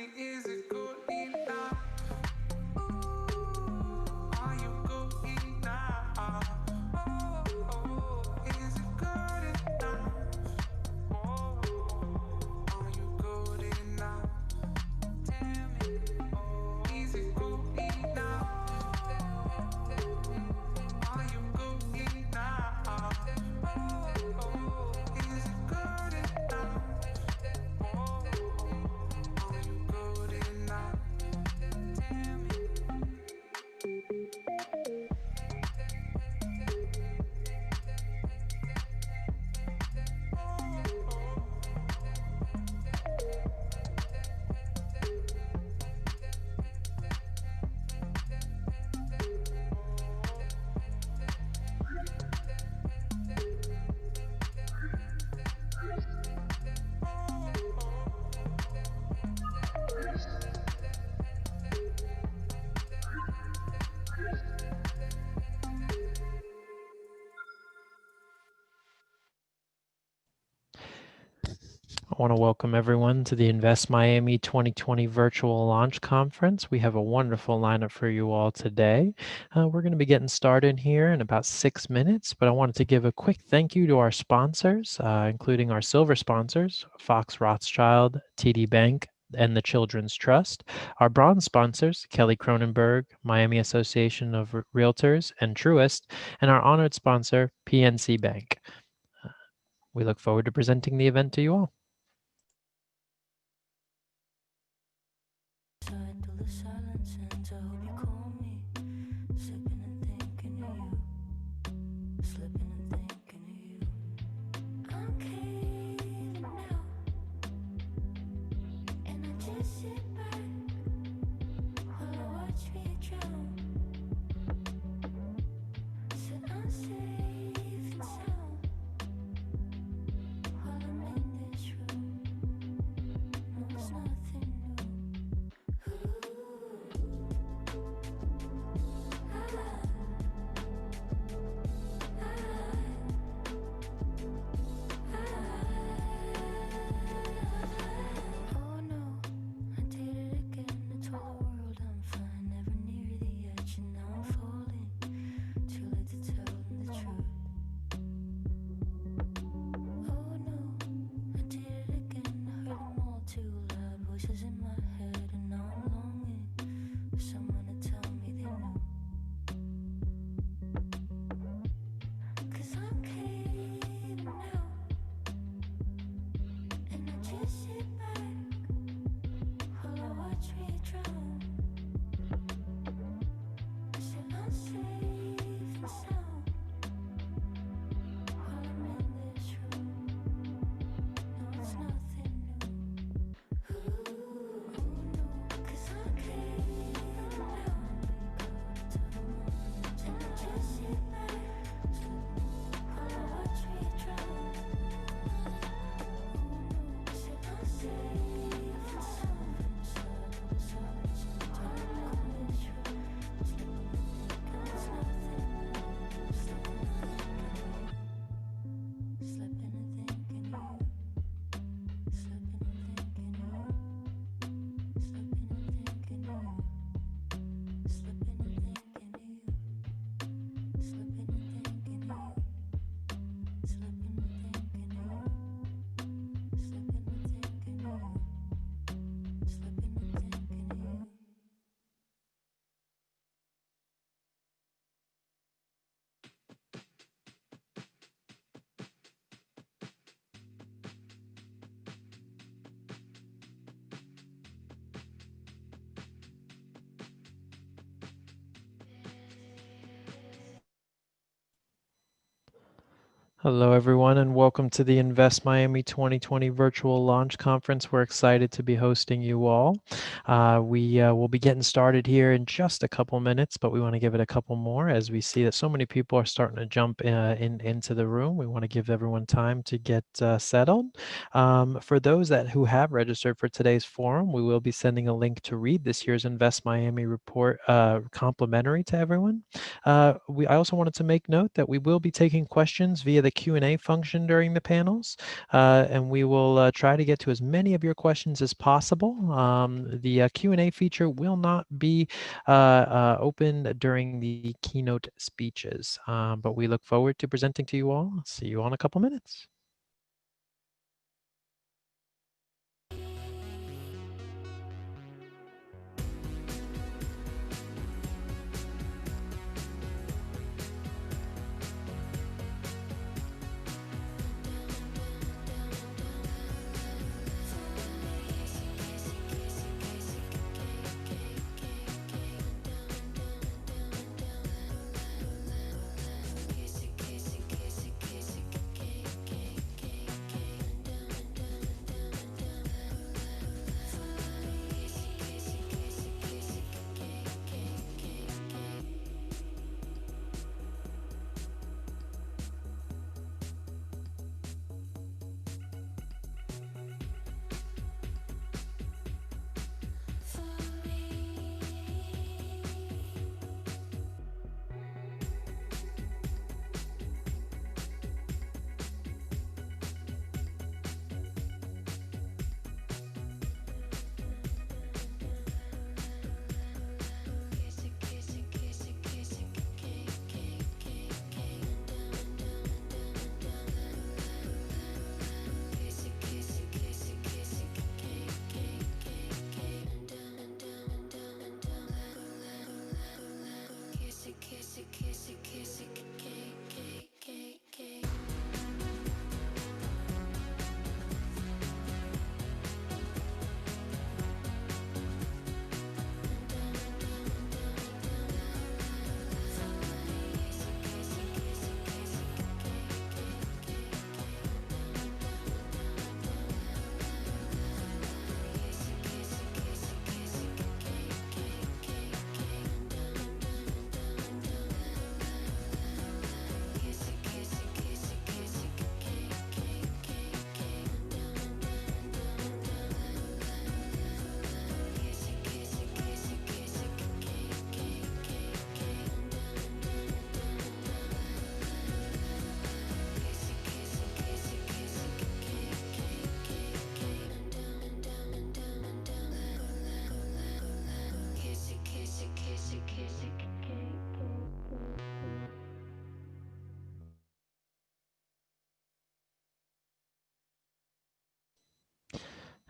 Is it good enough? Are you good enough? Is it good enough? Are you good enough? Tell me, is it good enough? Are you good enough? Is it good enough? Are you good enough? Tell me. I want to welcome everyone to the Invest Miami 2020 Virtual Launch Conference. We have a wonderful lineup for you all today. We're going to be getting started here in about 6 minutes, but I wanted to give a quick thank you to our sponsors, including our silver sponsors, Fox Rothschild, TD Bank, and the Children's Trust. Our bronze sponsors, Kelly Cronenberg, Miami Association of Realtors, and Truist, and our honored sponsor, PNC Bank. We look forward to presenting the event to you all. Hello, everyone, and welcome to the Invest Miami 2020 Virtual Launch Conference. We're excited to be hosting you all. We will be getting started here in just a couple minutes, but we want to give it a couple more as we see that so many people are starting to jump into the room. We want to give everyone time to get settled. For those who have registered for today's forum, we will be sending a link to read this year's Invest Miami report complimentary to everyone. I also wanted to make note that we will be taking questions via the Q&A function during the panels, and we will try to get to as many of your questions as possible. The Q&A feature will not be open during the keynote speeches, but we look forward to presenting to you all. See you in a couple minutes.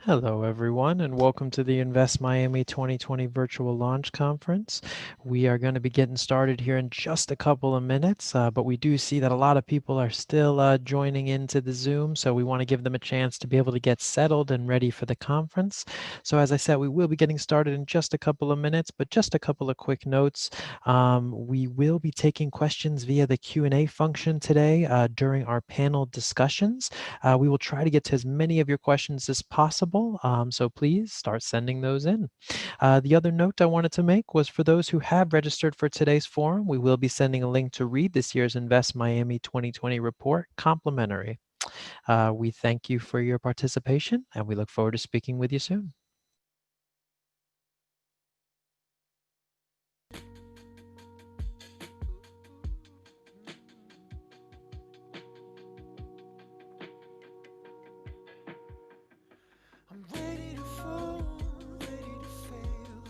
Hello, everyone, and welcome to the Invest Miami 2020 Virtual Launch Conference. We are going to be getting started here in just a couple of minutes, but we do see that a lot of people are still joining into the Zoom, so we want to give them a chance to be able to get settled and ready for the conference. So as I said, we will be getting started in just a couple of minutes, but just a couple of quick notes. We will be taking questions via the Q&A function today during our panel discussions. We will try to get to as many of your questions as possible. So please start sending those in. The other note I wanted to make was for those who have registered for today's forum, we will be sending a link to read this year's Invest Miami 2020 report complimentary. We thank you for your participation, and we look forward to speaking with you soon. I'm ready to fall, ready to fail,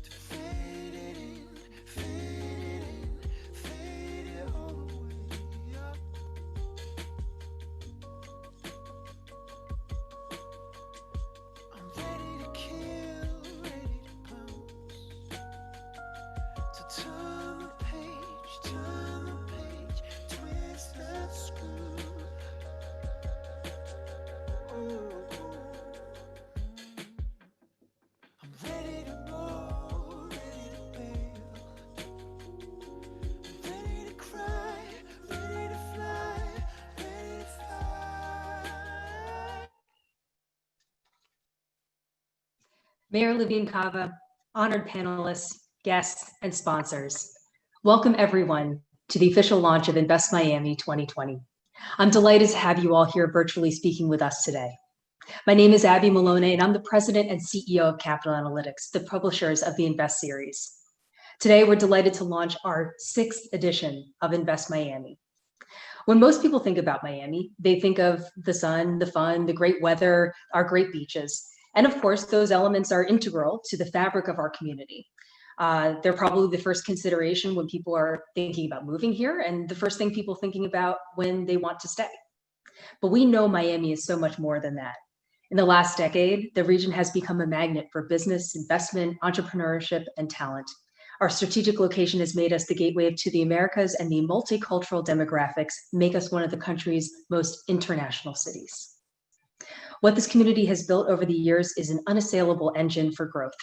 to fade it in, fade it in, fade it all away, yeah. I'm ready to kill, ready to pounce, to turn the page, twist that screw. I'm ready to go, ready to bail, I'm ready to cry, ready to fly, ready to fly. Mayor Levine Cava, honored panelists, guests, and sponsors. Welcome everyone to the official launch of Invest Miami 2020. I'm delighted to have you all here virtually speaking with us today. My name is Abby Maloney, and I'm the president and CEO of Capital Analytics, the publishers of the Invest series. Today, we're delighted to launch our 6th edition of Invest Miami. When most people think about Miami, they think of the sun, the fun, the great weather, our great beaches. And of course, those elements are integral to the fabric of our community. They're probably the first consideration when people are thinking about moving here, and the first thing people thinking about when they want to stay. But we know Miami is so much more than that. In the last decade, the region has become a magnet for business, investment, entrepreneurship, and talent. Our strategic location has made us the gateway to the Americas, and the multicultural demographics make us one of the country's most international cities. What this community has built over the years is an unassailable engine for growth.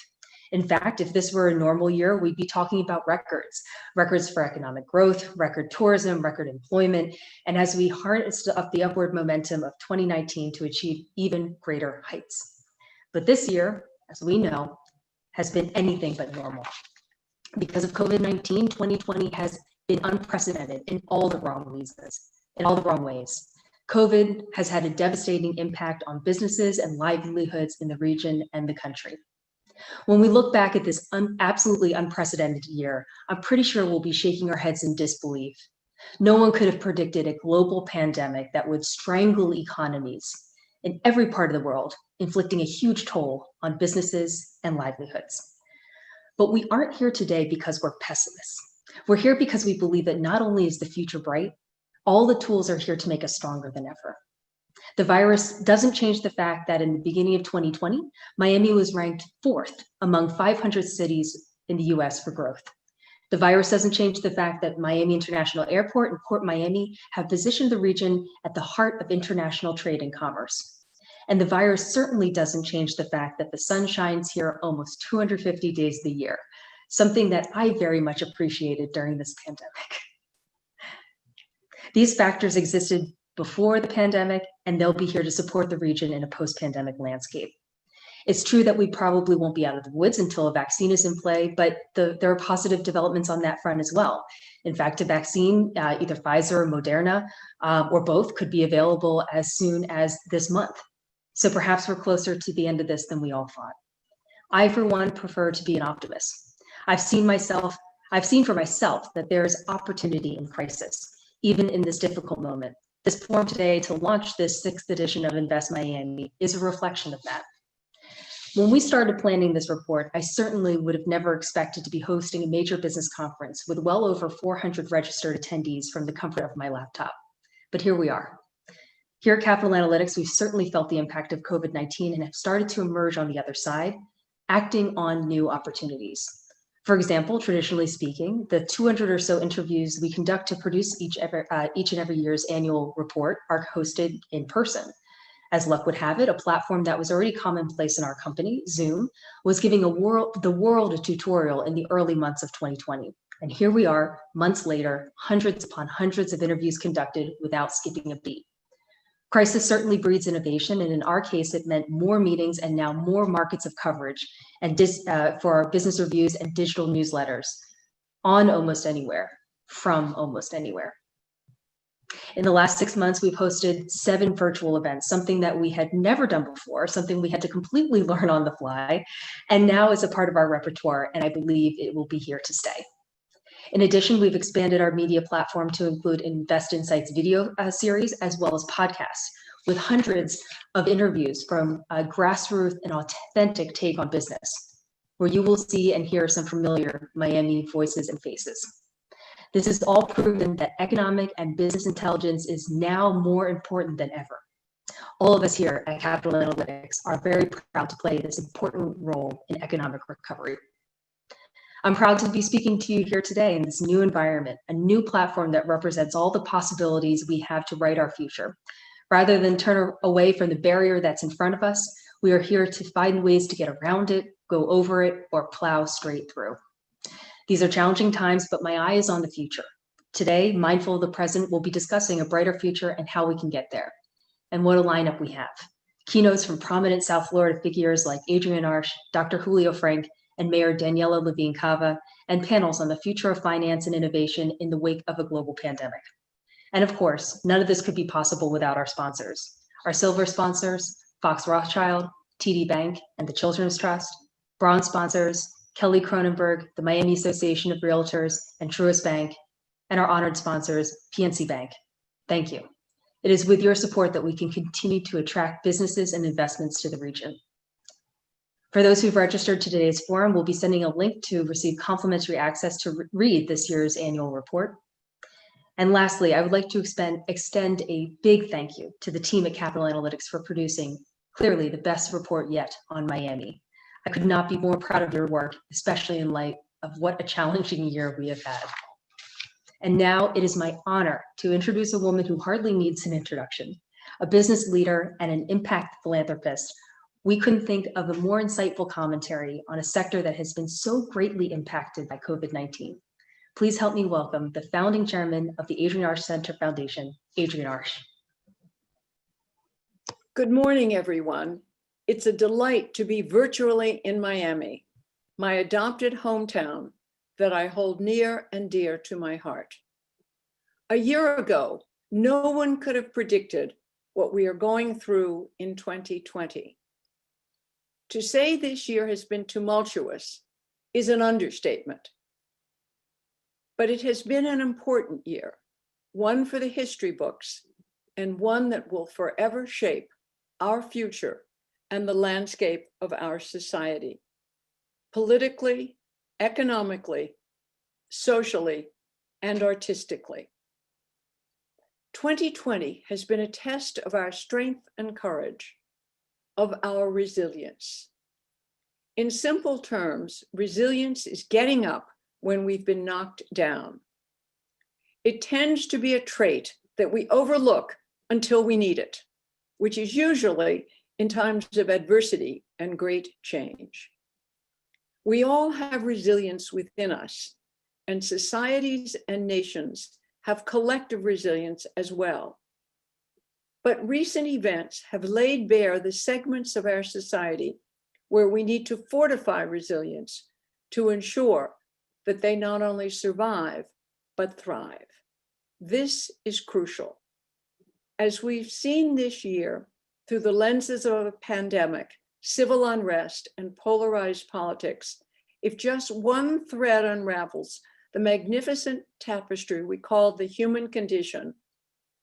In fact, if this were a normal year, we'd be talking about records for economic growth, record tourism, record employment, and as we harnessed up the upward momentum of 2019 to achieve even greater heights. But this year, as we know, has been anything but normal. Because of COVID-19, 2020 has been unprecedented in all the wrong ways. COVID has had a devastating impact on businesses and livelihoods in the region and the country. When we look back at this absolutely unprecedented year, I'm pretty sure we'll be shaking our heads in disbelief. No one could have predicted a global pandemic that would strangle economies in every part of the world, inflicting a huge toll on businesses and livelihoods. But we aren't here today because we're pessimists. We're here because we believe that not only is the future bright, all the tools are here to make us stronger than ever. The virus doesn't change the fact that in the beginning of 2020, Miami was ranked 4th among 500 cities in the US for growth. The virus doesn't change the fact that Miami International Airport and Port Miami have positioned the region at the heart of international trade and commerce. And the virus certainly doesn't change the fact that the sun shines here almost 250 days of the year, something that I very much appreciated during this pandemic. These factors existed before the pandemic, and they'll be here to support the region in a post-pandemic landscape. It's true that we probably won't be out of the woods until a vaccine is in play, but there are positive developments on that front as well. In fact, a vaccine, either Pfizer or Moderna, or both, could be available as soon as this month. So perhaps we're closer to the end of this than we all thought. I, for one, prefer to be an optimist. I've seen for myself that there is opportunity in crisis, even in this difficult moment. This forum today to launch this 6th edition of Invest Miami is a reflection of that. When we started planning this report, I certainly would have never expected to be hosting a major business conference with well over 400 registered attendees from the comfort of my laptop. But here we are. Here at Capital Analytics, we've certainly felt the impact of COVID-19 and have started to emerge on the other side, acting on new opportunities. For example, traditionally speaking, the 200 or so interviews we conduct to produce each and every year's annual report are hosted in person. As luck would have it, a platform that was already commonplace in our company, Zoom, was giving the world a tutorial in the early months of 2020. And here we are, months later, hundreds upon hundreds of interviews conducted without skipping a beat. Crisis certainly breeds innovation, and in our case, it meant more meetings and now more markets of coverage and for our business reviews and digital newsletters on almost anywhere, from almost anywhere. In the last 6 months, we've hosted 7 virtual events, something that we had never done before, something we had to completely learn on the fly, and now is a part of our repertoire, and I believe it will be here to stay. In addition, we've expanded our media platform to include Invest Insights video series, as well as podcasts, with hundreds of interviews from a grassroots and authentic take on business, where you will see and hear some familiar Miami voices and faces. This has all proven that economic and business intelligence is now more important than ever. All of us here at Capital Analytics are very proud to play this important role in economic recovery. I'm proud to be speaking to you here today in this new environment, a new platform that represents all the possibilities we have to write our future. Rather than turn away from the barrier that's in front of us, we are here to find ways to get around it, go over it, or plow straight through. These are challenging times, but my eye is on the future. Today, mindful of the present, we'll be discussing a brighter future and how we can get there. And what a lineup we have. Keynotes from prominent South Florida figures like Adrienne Arsh, Dr. Julio Frank, and Mayor Daniela Levine Cava, and panels on the future of finance and innovation in the wake of a global pandemic. And of course, none of this could be possible without our sponsors. Our silver sponsors, Fox Rothschild, TD Bank, and the Children's Trust. Bronze sponsors, Kelly Cronenberg, the Miami Association of Realtors, and Truist Bank. And our honored sponsors, PNC Bank, Thank you. It is with your support that we can continue to attract businesses and investments to the region. For those who've registered to today's forum, we'll be sending a link to receive complimentary access to read this year's annual report. And lastly, I would like to extend a big thank you to the team at Capital Analytics for producing clearly the best report yet on Miami. I could not be more proud of your work, especially in light of what a challenging year we have had. And now it is my honor to introduce a woman who hardly needs an introduction, a business leader and an impact philanthropist. We couldn't think of a more insightful commentary on a sector that has been so greatly impacted by COVID-19. Please help me welcome the founding chairman of the Adrienne Arsht Center Foundation, Adrienne Arsht. Good morning, everyone. It's a delight to be virtually in Miami, my adopted hometown that I hold near and dear to my heart. A year ago, no one could have predicted what we are going through in 2020. To say this year has been tumultuous is an understatement. But it has been an important year, one for the history books, and one that will forever shape our future and the landscape of our society, politically, economically, socially, and artistically. 2020 has been a test of our strength and courage, of our resilience. In simple terms, resilience is getting up when we've been knocked down. It tends to be a trait that we overlook until we need it, which is usually in times of adversity and great change. We all have resilience within us, and societies and nations have collective resilience as well. But recent events have laid bare the segments of our society where we need to fortify resilience to ensure that they not only survive, but thrive. This is crucial. As we've seen this year through the lenses of a pandemic, civil unrest, and polarized politics, if just one thread unravels the magnificent tapestry we call the human condition,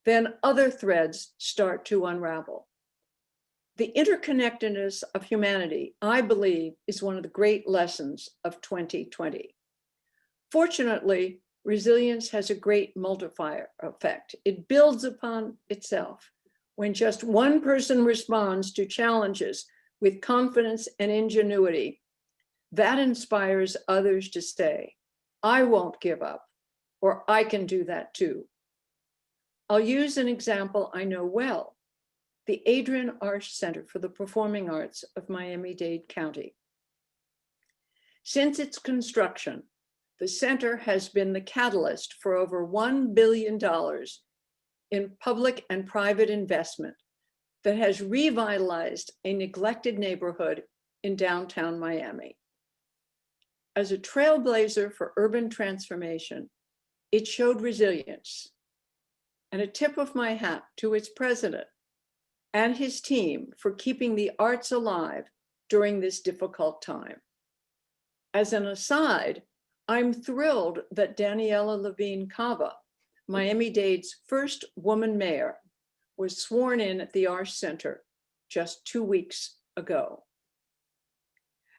then other threads start to unravel. The interconnectedness of humanity, I believe, is one of the great lessons of 2020. Fortunately, resilience has a great multiplier effect. It builds upon itself. When just one person responds to challenges with confidence and ingenuity, that inspires others to say, I won't give up, or I can do that too. I'll use an example I know well, the Adrienne Arsht Center for the Performing Arts of Miami-Dade County. Since its construction, the center has been the catalyst for over $1 billion in public and private investment that has revitalized a neglected neighborhood in downtown Miami. As a trailblazer for urban transformation, it showed resilience. And a tip of my hat to its president and his team for keeping the arts alive during this difficult time. As an aside, I'm thrilled that Daniela Levine Cava, Miami-Dade's first woman mayor, was sworn in at the Arsht Center just 2 weeks ago.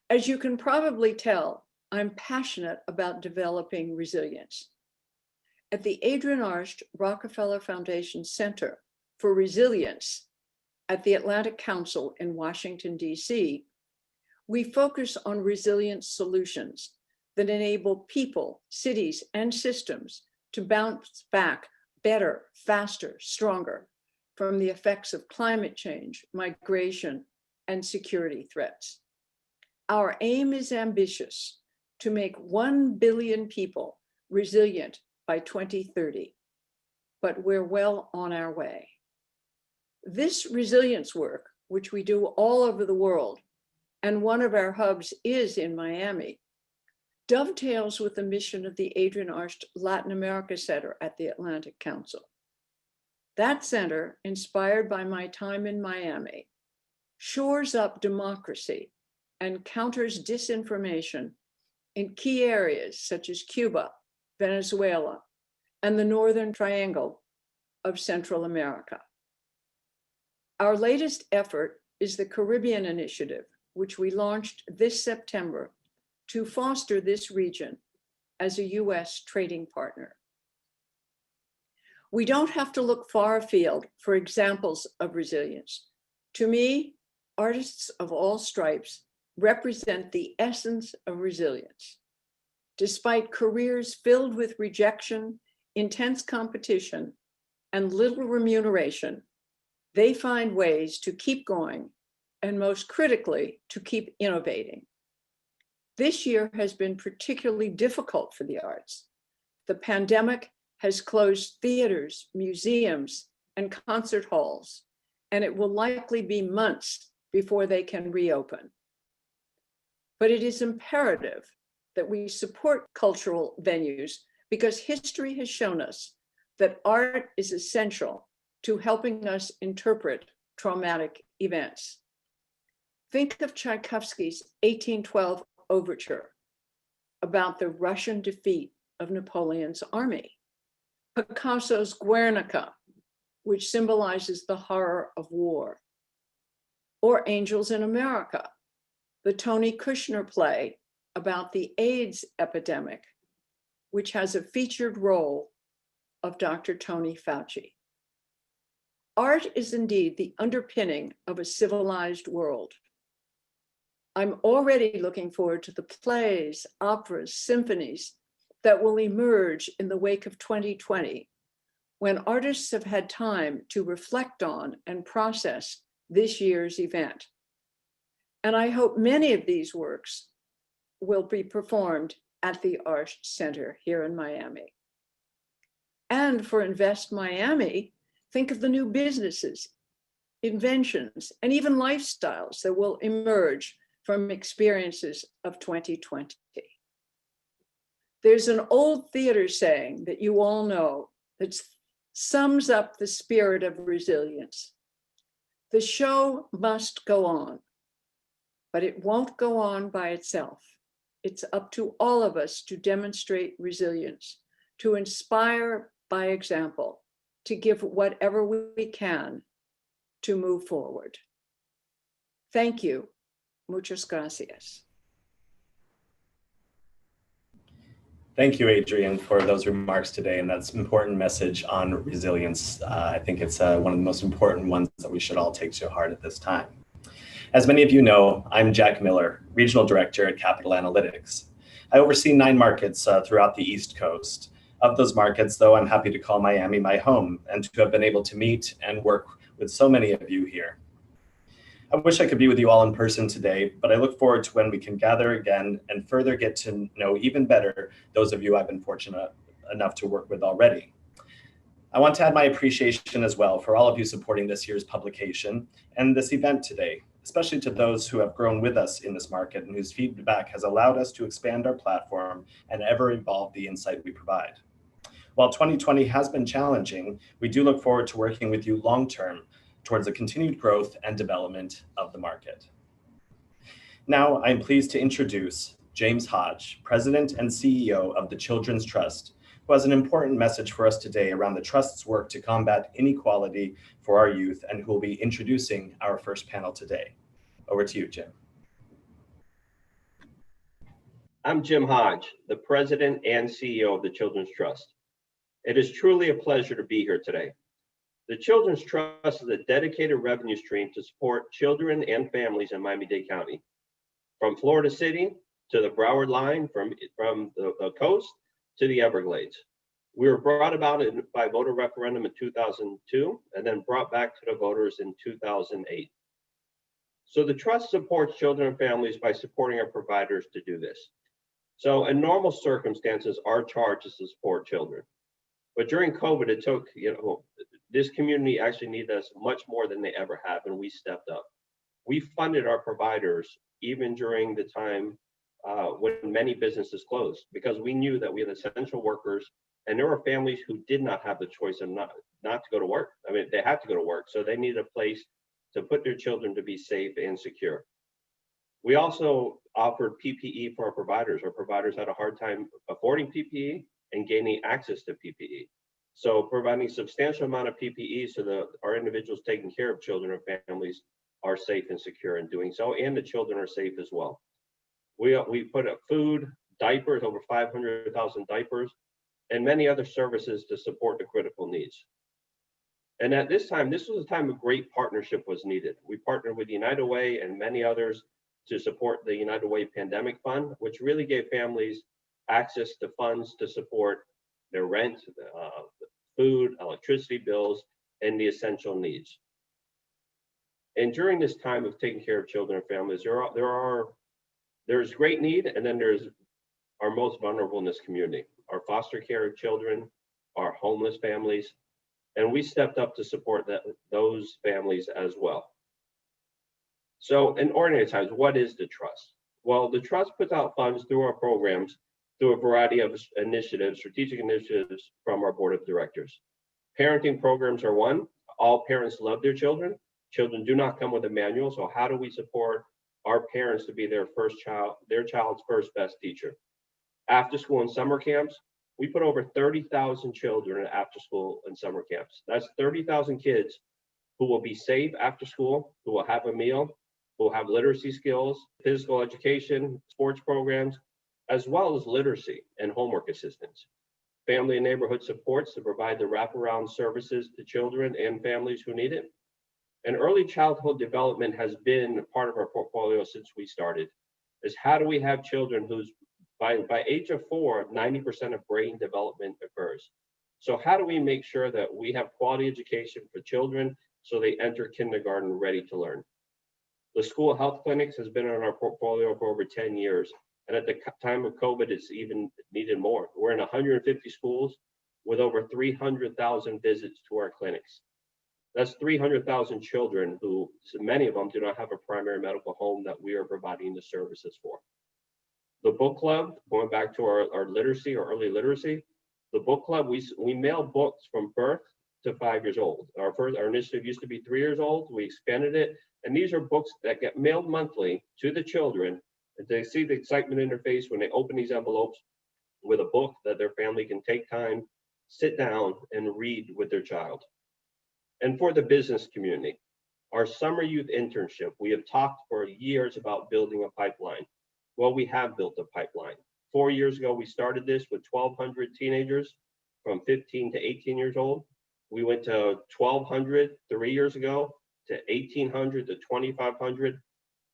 As you can probably tell, I'm passionate about developing resilience. At the Adrienne Arsht Rockefeller Foundation Center for Resilience at the Atlantic Council in Washington, D.C., we focus on resilience solutions that enable people, cities, and systems to bounce back better, faster, stronger from the effects of climate change, migration, and security threats. Our aim is ambitious: to make 1 billion people resilient by 2030, but we're well on our way. This resilience work, which we do all over the world, and one of our hubs is in Miami, dovetails with the mission of the Adrienne Arsht Latin America Center at the Atlantic Council. That center, inspired by my time in Miami, shores up democracy and counters disinformation in key areas such as Cuba, Venezuela, and the Northern Triangle of Central America. Our latest effort is the Caribbean Initiative, which we launched this September to foster this region as a US trading partner. We don't have to look far afield for examples of resilience. To me, artists of all stripes represent the essence of resilience. Despite careers filled with rejection, intense competition, and little remuneration, they find ways to keep going and, most critically, to keep innovating. This year has been particularly difficult for the arts. The pandemic has closed theaters, museums, and concert halls, and it will likely be months before they can reopen. But it is imperative that we support cultural venues because history has shown us that art is essential to helping us interpret traumatic events. Think of Tchaikovsky's 1812 overture about the Russian defeat of Napoleon's army, Picasso's Guernica, which symbolizes the horror of war, or Angels in America, the Tony Kushner play about the AIDS epidemic, which has a featured role of Dr. Tony Fauci. Art is indeed the underpinning of a civilized world. I'm already looking forward to the plays, operas, symphonies that will emerge in the wake of 2020, when artists have had time to reflect on and process this year's event. And I hope many of these works will be performed at the Art Center here in Miami. And for Invest Miami, think of the new businesses, inventions, and even lifestyles that will emerge from experiences of 2020. There's an old theater saying that you all know that sums up the spirit of resilience. The show must go on, but it won't go on by itself. It's up to all of us to demonstrate resilience, to inspire by example, to give whatever we can to move forward. Thank you. Muchas gracias. Thank you, Adrienne, for those remarks today, and that's an important message on resilience. I think it's one of the most important ones that we should all take to heart at this time. As many of you know, I'm Jack Miller, Regional Director at Capital Analytics. I oversee 9 markets throughout the East Coast. Of those markets, though, I'm happy to call Miami my home and to have been able to meet and work with so many of you here. I wish I could be with you all in person today, but I look forward to when we can gather again and further get to know even better those of you I've been fortunate enough to work with already. I want to add my appreciation as well for all of you supporting this year's publication and this event today, especially to those who have grown with us in this market and whose feedback has allowed us to expand our platform and ever evolve the insight we provide. While 2020 has been challenging, we do look forward to working with you long-term towards the continued growth and development of the market. Now, I'm pleased to introduce James Hodge, President and CEO of the Children's Trust, who has an important message for us today around the Trust's work to combat inequality for our youth, and who will be introducing our first panel today. Over to you, Jim. I'm Jim Hodge, the President and CEO of the Children's Trust. It is truly a pleasure to be here today. The Children's Trust is a dedicated revenue stream to support children and families in Miami-Dade County. From Florida City to the Broward line, from the coast to the Everglades. We were brought about by voter referendum in 2002 and then brought back to the voters in 2008. So the Trust supports children and families by supporting our providers to do this. So in normal circumstances, our charge is to support children. But during COVID, it took, this community actually needed us much more than they ever have, and we stepped up. We funded our providers even during the time when many businesses closed, because we knew that we had essential workers, and there were families who did not have the choice of not to go to work. I mean, they had to go to work, so they needed a place to put their children to be safe and secure. We also offered PPE for our providers. Our providers had a hard time affording PPE and gaining access to PPE. So providing substantial amount of PPE so that our individuals taking care of children and families are safe and secure in doing so, and the children are safe as well. We put up food, diapers, over 500,000 diapers, and many other services to support the critical needs. And at this time, this was a time of great partnership was needed. We partnered with United Way and many others to support the United Way Pandemic Fund, which really gave families access to funds to support their rent, food, electricity bills, and the essential needs. And during this time of taking care of children and families, there's great need, and then there's our most vulnerable in this community, our foster care children, our homeless families, and we stepped up to support those families as well. So in ordinary times, what is the Trust? Well, the Trust puts out funds through our programs through a variety of initiatives, strategic initiatives from our board of directors. Parenting programs are one. All parents love their children. Children do not come with a manual, so how do we support our parents to be their child's first best teacher? After school and summer camps, we put over 30,000 children in after school and summer camps. That's 30,000 kids who will be safe after school, who will have a meal, who will have literacy skills, physical education, sports programs, as well as literacy and homework assistance. Family and neighborhood supports to provide the wraparound services to children and families who need it. And early childhood development has been part of our portfolio since we started, is how do we have children whose by age of 4, 90% of brain development occurs. So how do we make sure that we have quality education for children so they enter kindergarten ready to learn? The school health clinics has been in our portfolio for over 10 years. And at the time of COVID, it's even needed more. We're in 150 schools with over 300,000 visits to our clinics. That's 300,000 children who, many of them do not have a primary medical home that we are providing the services for. The book club, going back to our literacy or early literacy, the book club, we mail books from birth to 5 years old. Our initiative used to be 3 years old. We expanded it. And these are books that get mailed monthly to the children. And they see the excitement in their face when they open these envelopes with a book that their family can take time, sit down and read with their child. And for the business community, our summer youth internship, we have talked for years about building a pipeline. Well, we have built a pipeline. 4 years ago, we started this with 1,200 teenagers from 15 to 18 years old. We went to 1,200 3 years ago, to 1,800 to 2,500.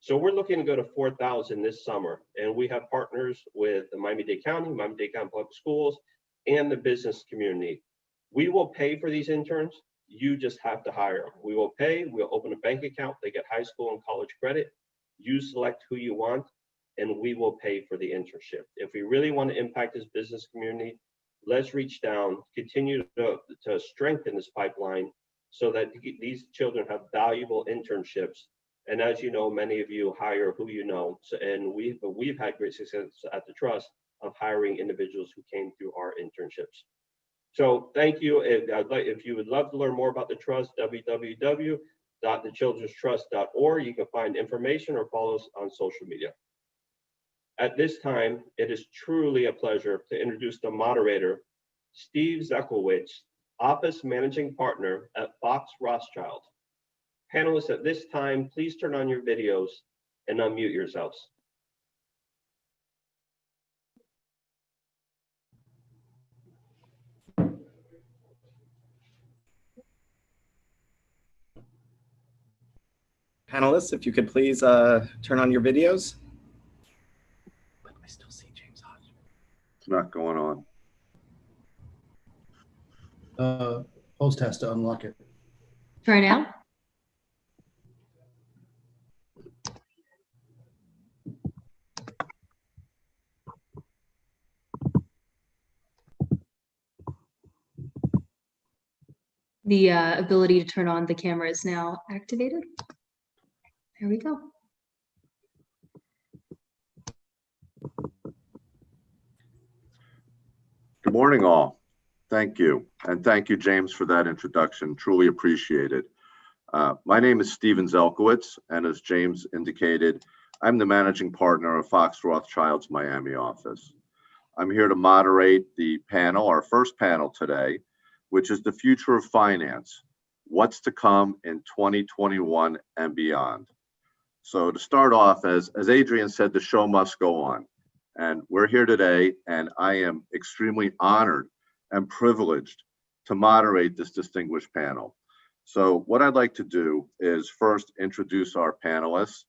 So we're looking to go to 4,000 this summer. And we have partners with the Miami-Dade County Public Schools, and the business community. We will pay for these interns. You just have to hire them. We will pay, we'll open a bank account. They get high school and college credit. You select who you want, and we will pay for the internship. If we really want to impact this business community, let's reach down, continue to strengthen this pipeline so that these children have valuable internships. And as you know, many of you hire who you know. So, and we've had great success at the Trust of hiring individuals who came through our internships. So thank you. If you would love to learn more about the Trust, www.thechildrenstrust.org. You can find information or follow us on social media. At this time, it is truly a pleasure to introduce the moderator, Steve Zelkowicz, Office Managing Partner at Fox Rothschild. Panelists, at this time, please turn on your videos and unmute yourselves. Panelists, if you could please turn on your videos. But I still see James Hodge. It's not going on. Host has to unlock it. Try now. The ability to turn on the camera is now activated. There we go. Good morning, all. Thank you. And thank you, James, for that introduction. Truly appreciate it. My name is Steven Zelkowicz, and as James indicated, I'm the managing partner of Fox Rothschild's Miami office. I'm here to moderate the panel, our first panel today, which is the future of finance. What's to come in 2021 and beyond. So to start off, as Adrian said, the show must go on. And we're here today, and I am extremely honored and privileged to moderate this distinguished panel. So what I'd like to do is first introduce our panelists.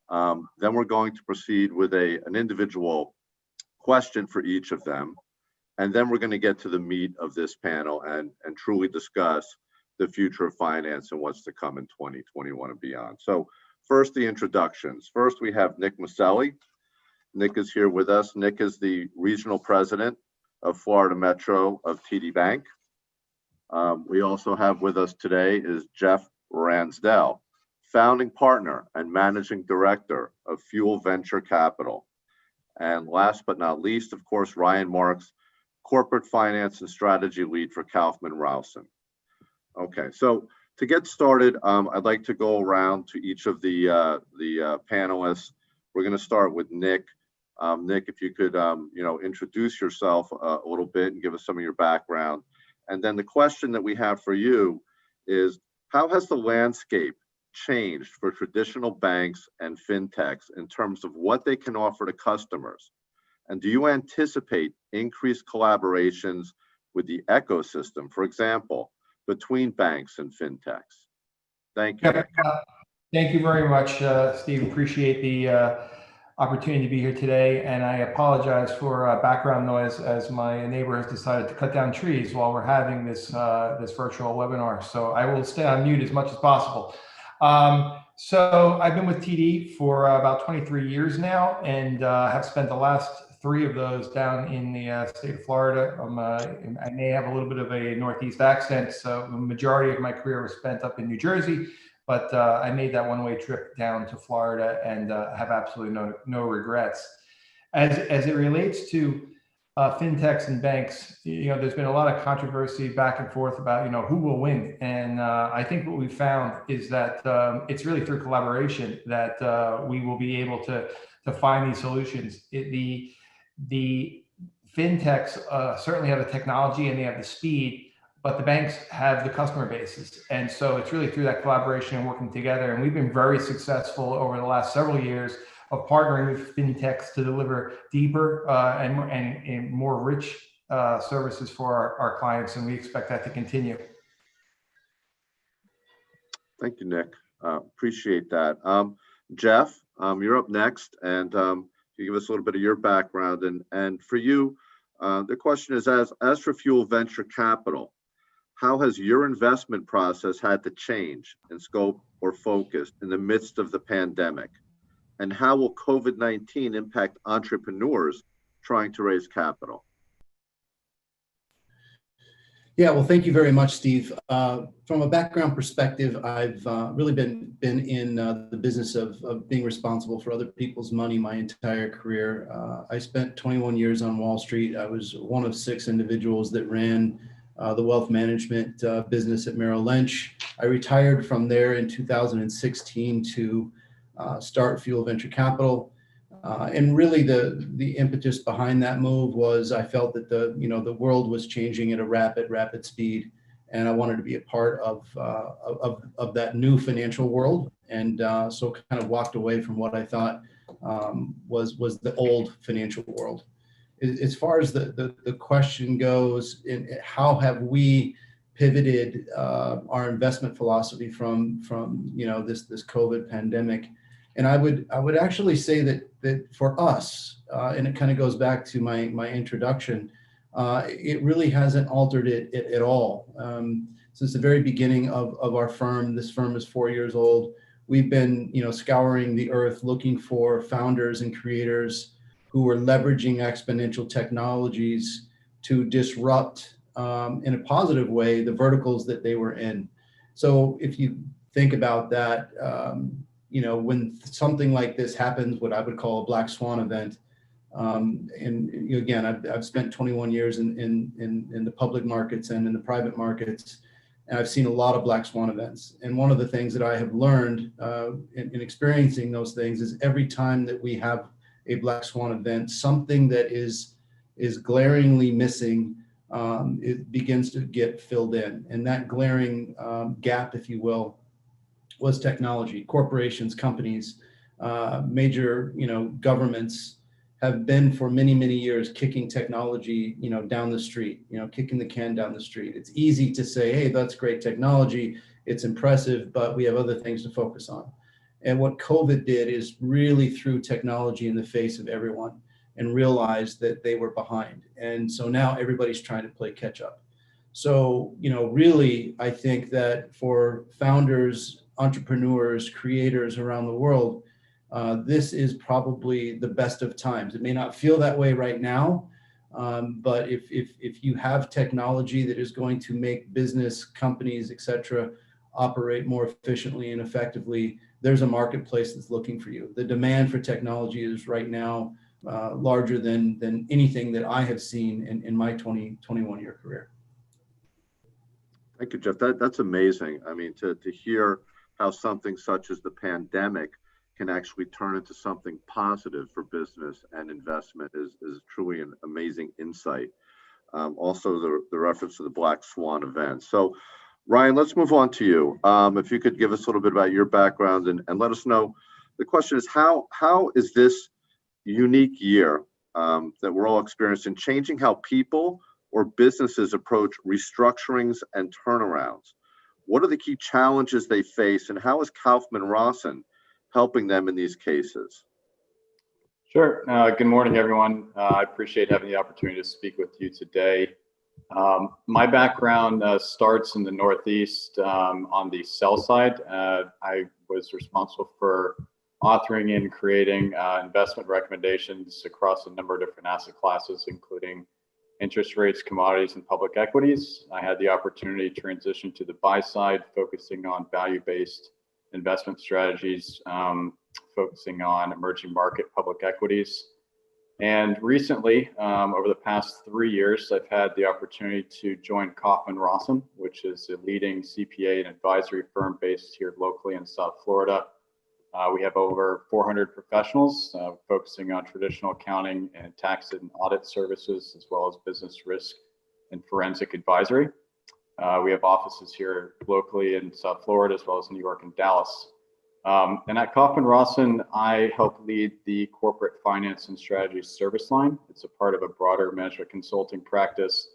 Then we're going to proceed with an individual question for each of them. And then we're going to get to the meat of this panel and truly discuss the future of finance and what's to come in 2021 and beyond. So first, the introductions. First, we have Nick Maselli. Nick is here with us. Nick is the regional president of Florida Metro of TD Bank. We also have with us today is Jeff Ransdell, founding partner and managing director of Fuel Venture Capital. And last but not least, of course, Ryan Marks, corporate finance and strategy lead for Kaufman Rowson. Okay, so to get started, I'd like to go around to each of the panelists. We're going to start with Nick. Nick, if you could, introduce yourself a little bit and give us some of your background. And then the question that we have for you is, how has the landscape changed for traditional banks and fintechs in terms of what they can offer to customers? And do you anticipate increased collaborations with the ecosystem, for example, between banks and fintechs? Thank you. Thank you very much, Steve. Appreciate the opportunity to be here today. And I apologize for background noise as my neighbor has decided to cut down trees while we're having this virtual webinar. So I will stay on mute as much as possible. So I've been with TD for about 23 years now, and have spent the last 3 of those down in the state of Florida. I may have a little bit of a Northeast accent, so the majority of my career was spent up in New Jersey, but I made that one-way trip down to Florida and have absolutely no regrets. As it relates to fintechs and banks, there's been a lot of controversy back and forth about, who will win. And I think what we found is that it's really through collaboration that we will be able to find these solutions. The fintechs certainly have the technology and they have the speed, but the banks have the customer bases. And so it's really through that collaboration and working together. And we've been very successful over the last several years of partnering with fintechs to deliver deeper and more rich services for our clients. And we expect that to continue. Thank you, Nick. Appreciate that. Jeff, you're up next, and you give us a little bit of your background. And for you, the question is, as for Fuel Venture Capital, how has your investment process had to change in scope or focus in the midst of the pandemic? And how will COVID-19 impact entrepreneurs trying to raise capital? Yeah, well, thank you very much, Steve. From a background perspective, I've really been in the business of being responsible for other people's money my entire career. I spent 21 years on Wall Street. I was one of 6 individuals that ran the wealth management business at Merrill Lynch. I retired from there in 2016 to start Fuel Venture Capital. And really the impetus behind that move was I felt that the world was changing at a rapid speed, and I wanted to be a part of that new financial world. And so kind of walked away from what I thought was the old financial world. As far as the question goes, in how have we pivoted our investment philosophy from this COVID pandemic? And I would actually say that for us, and it kind of goes back to my introduction, it really hasn't altered it at all. Since the very beginning of our firm, this firm is 4 years old. We've been scouring the earth looking for founders and creators who are leveraging exponential technologies to disrupt in a positive way the verticals that they were in. So if you think about that, when something like this happens, what I would call a black swan event, and again, I've spent 21 years in the public markets and in the private markets, and I've seen a lot of black swan events. And one of the things that I have learned in experiencing those things is every time that we have a black swan event, something that is glaringly missing it begins to get filled in. And that glaring gap, if you will, was technology. Corporations, companies, major, governments have been for many, many years kicking technology, down the street, kicking the can down the street. It's easy to say, hey, that's great technology. It's impressive, but we have other things to focus on. And what COVID did is really threw technology in the face of everyone and realized that they were behind. And so now everybody's trying to play catch up. So, really, I think that for founders, entrepreneurs, creators around the world, this is probably the best of times. It may not feel that way right now, but if you have technology that is going to make business, companies, et cetera, operate more efficiently and effectively, there's a marketplace that's looking for you. The demand for technology is right now larger than anything that I have seen in my 21-year career. Thank you, Jeff. That's amazing. I mean, to hear how something such as the pandemic can actually turn into something positive for business and investment is truly an amazing insight. Also, the reference to the Black Swan event. So, Ryan, let's move on to you. If you could give us a little bit about your background and let us know. The question is, how is this unique year that we're all experiencing changing how people or businesses approach restructurings and turnarounds? What are the key challenges they face, and how is Kaufman Rawson helping them in these cases? Sure. Good morning, everyone. I appreciate having the opportunity to speak with you today. My background starts in the Northeast on the sell side. I was responsible for authoring and creating investment recommendations across a number of different asset classes, including interest rates, commodities, and public equities. I had the opportunity to transition to the buy side, focusing on value-based investment strategies, focusing on emerging market public equities. And recently, over the past 3 years, I've had the opportunity to join Kaufman Rawson, which is a leading CPA and advisory firm based here locally in South Florida. We have over 400 professionals focusing on traditional accounting and tax and audit services, as well as business risk and forensic advisory. We have offices here locally in South Florida, as well as New York and Dallas. And at Kaufman Rawson, I help lead the corporate finance and strategy service line. It's a part of a broader management consulting practice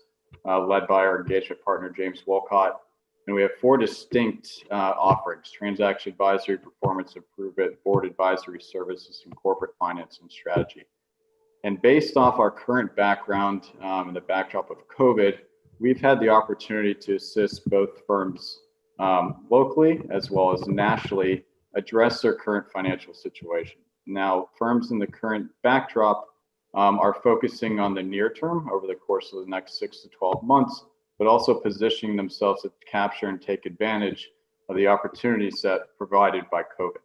led by our engagement partner, James Wolcott. And we have 4 distinct offerings: transaction advisory, performance improvement, board advisory services, and corporate finance and strategy. And based off our current background and the backdrop of COVID, we've had the opportunity to assist both firms locally as well as nationally address their current financial situation. Now, firms in the current backdrop are focusing on the near term over the course of the next 6 to 12 months, but also positioning themselves to capture and take advantage of the opportunity set provided by COVID.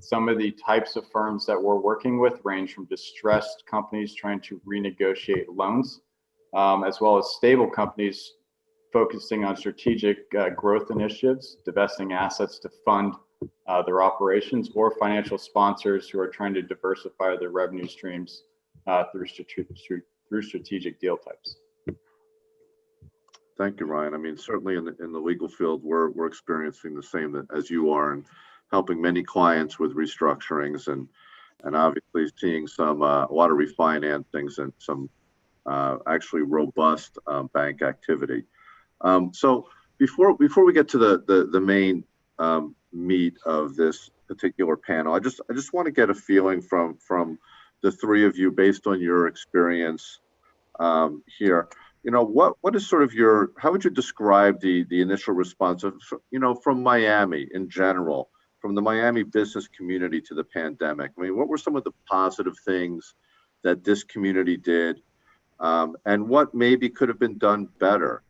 Some of the types of firms that we're working with range from distressed companies trying to renegotiate loans, as well as stable companies focusing on strategic growth initiatives, divesting assets to fund their operations, or financial sponsors who are trying to diversify their revenue streams through strategic deal types. Thank you, Ryan. I mean, certainly in the legal field, we're experiencing the same as you are, and helping many clients with restructurings and obviously seeing a lot of refinancings and some actually robust bank activity. So before we get to the main meat of this particular panel, I just want to get a feeling from the 3 of you based on your experience here. What is sort of how would you describe the initial response of, from Miami in general, from the Miami business community to the pandemic? I mean, what were some of the positive things that this community did, and what maybe could have been done better?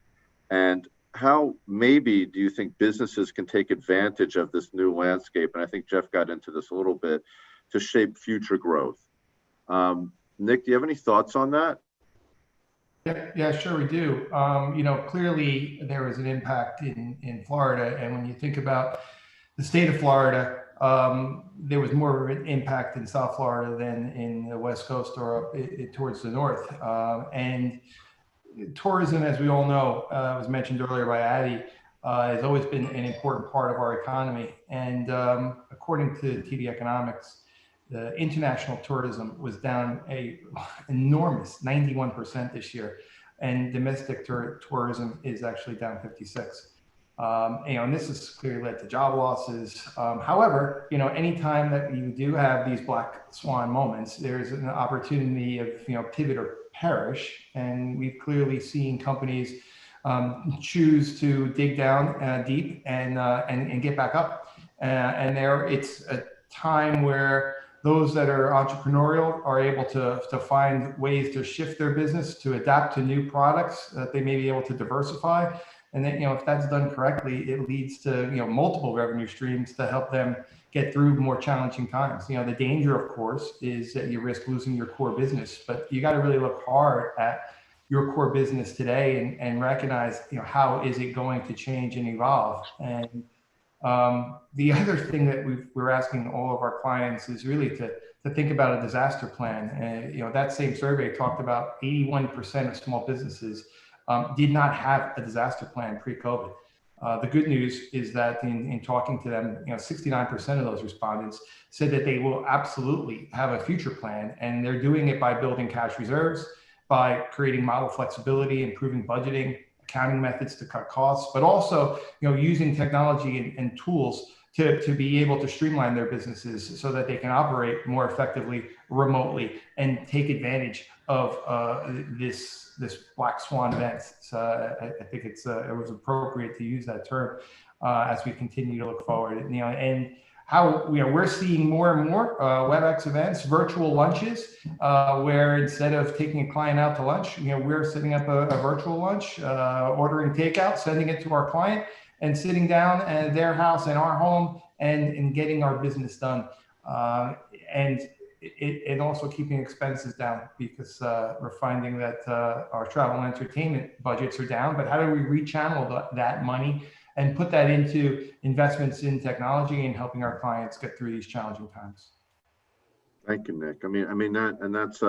And how maybe do you think businesses can take advantage of this new landscape? And I think Jeff got into this a little bit, to shape future growth. Nick, do you have any thoughts on that? Yeah, sure we do. Clearly there was an impact in Florida, and when you think about the state of Florida, there was more of an impact in South Florida than in the West Coast or up towards the north. And tourism, as we all know, was mentioned earlier by Addie, has always been an important part of our economy. And according to TD Economics, the international tourism was down a enormous 91% this year, and domestic tourism is actually down 56. And this has clearly led to job losses. However, anytime that you do have these black swan moments, there's an opportunity of, pivot or perish. And we've clearly seen companies choose to dig down deep and get back up. And it's a time where those that are entrepreneurial are able to find ways to shift their business, to adapt to new products that they may be able to diversify. And then, if that's done correctly, it leads to, multiple revenue streams to help them get through more challenging times. The danger, of course, is that you risk losing your core business, but you got to really look hard at your core business today and recognize, how is it going to change and evolve? And the other thing that we're asking all of our clients is really to think about a disaster plan. And, that same survey talked about 81% of small businesses did not have a disaster plan pre-COVID. The good news is that in talking to them, 69% of those respondents said that they will absolutely have a future plan, and they're doing it by building cash reserves, by creating model flexibility, improving budgeting, accounting methods to cut costs, but also, using technology and tools to be able to streamline their businesses so that they can operate more effectively remotely and take advantage of this black swan event. So I think it was appropriate to use that term as we continue to look forward. And how we're seeing more and more WebEx events, virtual lunches, where instead of taking a client out to lunch, we're setting up a virtual lunch, ordering takeout, sending it to our client, and sitting down at their house in our home and getting our business done. And also keeping expenses down, because we're finding that our travel and entertainment budgets are down, but how do we rechannel that money and put that into investments in technology and helping our clients get through these challenging times? Thank you, Nick. That's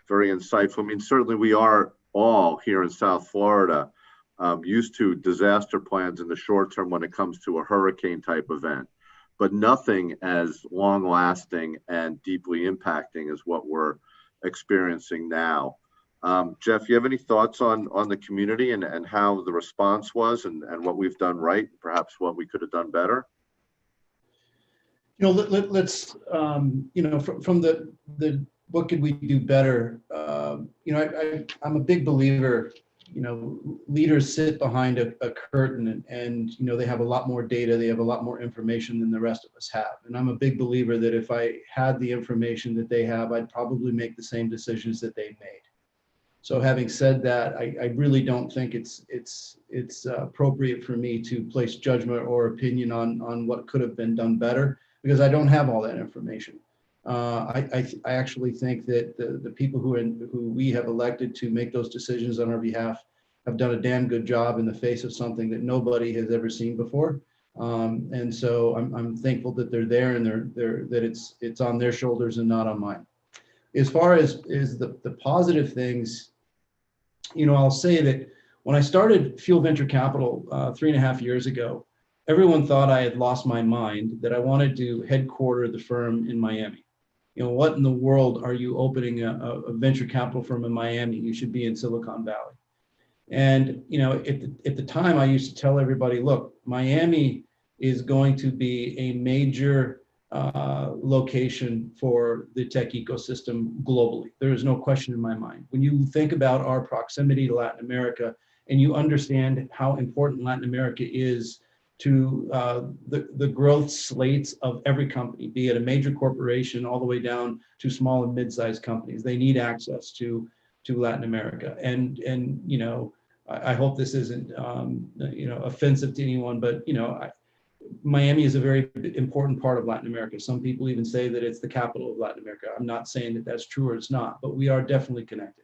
very insightful. Certainly we are all here in South Florida used to disaster plans in the short term when it comes to a hurricane type event, but nothing as long lasting and deeply impacting as what we're experiencing now. Jeff, you have any thoughts on the community and how the response was and what we've done right, perhaps what we could have done better? Let's, from the what could we do better? I'm a big believer, leaders sit behind a curtain and they have a lot more data, they have a lot more information than the rest of us have. And I'm a big believer that if I had the information that they have, I'd probably make the same decisions that they made. So having said that, I really don't think it's appropriate for me to place judgment or opinion on what could have been done better, because I don't have all that information. I actually think that the people who we have elected to make those decisions on our behalf have done a damn good job in the face of something that nobody has ever seen before. And so I'm thankful that they're there and that it's on their shoulders and not on mine. As far as the positive things, I'll say that when I started Fuel Venture Capital 3.5 years ago, everyone thought I had lost my mind, that I wanted to headquarter the firm in Miami. What in the world are you opening a venture capital firm in Miami? You should be in Silicon Valley. And, at the time I used to tell everybody, look, Miami is going to be a major location for the tech ecosystem globally. There is no question in my mind. When you think about our proximity to Latin America and you understand how important Latin America is to the growth slates of every company, be it a major corporation all the way down to small and mid-sized companies. They need access to Latin America. And I hope this isn't offensive to anyone, but Miami is a very important part of Latin America. Some people even say that it's the capital of Latin America. I'm not saying that that's true or it's not, but we are definitely connected.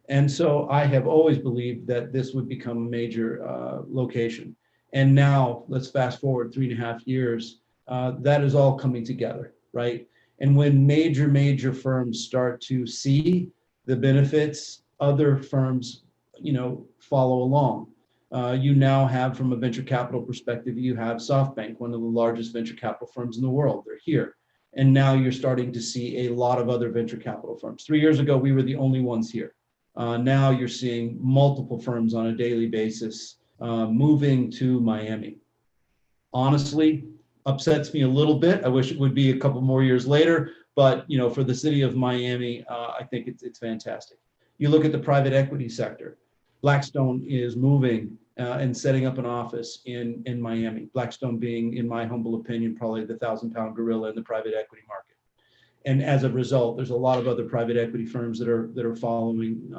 And so I have always believed that this would become a major location. And now let's fast forward 3.5 years, that is all coming together, right? And when major firms start to see the benefits, other firms follow along. You now have, from a venture capital perspective, you have SoftBank, one of the largest venture capital firms in the world. They're here. And now you're starting to see a lot of other venture capital firms. 3 years ago, we were the only ones here. Now you're seeing multiple firms on a daily basis moving to Miami. Honestly, upsets me a little bit. I wish it would be a couple more years later, but for the city of Miami, I think it's fantastic. You look at the private equity sector. Blackstone is moving and setting up an office in Miami. Blackstone being, in my humble opinion, probably the 1,000-pound gorilla in the private equity market. And as a result, there's a lot of other private equity firms that are following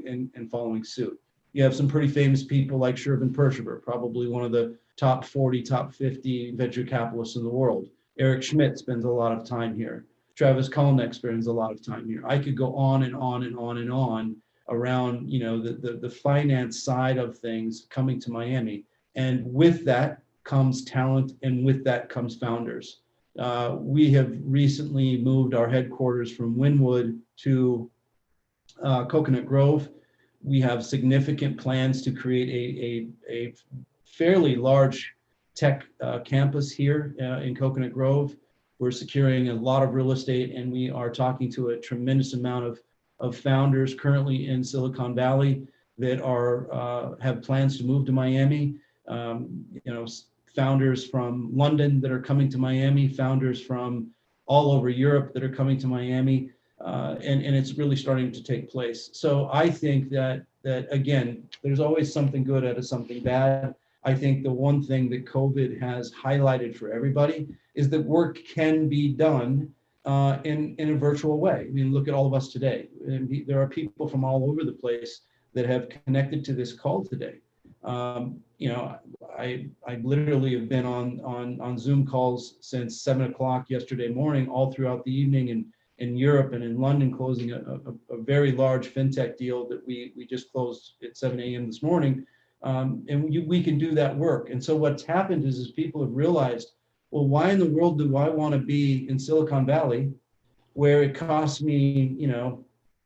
and following suit. You have some pretty famous people like Shervin Percival, probably one of the top 40, top 50 venture capitalists in the world. Eric Schmidt spends a lot of time here. Travis Kalanick spends a lot of time here. I could go on and on and on and on around the finance side of things coming to Miami. And with that comes talent, and with that comes founders. We have recently moved our headquarters from Wynwood to Coconut Grove. We have significant plans to create a fairly large tech campus here in Coconut Grove. We're securing a lot of real estate, and we are talking to a tremendous amount of founders currently in Silicon Valley that have plans to move to Miami. Founders from London that are coming to Miami, founders from all over Europe that are coming to Miami, and it's really starting to take place. So I think that again, there's always something good out of something bad. I think the one thing that COVID has highlighted for everybody is that work can be done in a virtual way. I mean, look at all of us today. And there are people from all over the place that have connected to this call today. I literally have been on Zoom calls since 7 o'clock yesterday morning, all throughout the evening in Europe and in London, closing a very large fintech deal that we just closed at 7 a.m. this morning. And we can do that work. And so what's happened is people have realized, well, why in the world do I want to be in Silicon Valley, where it costs me,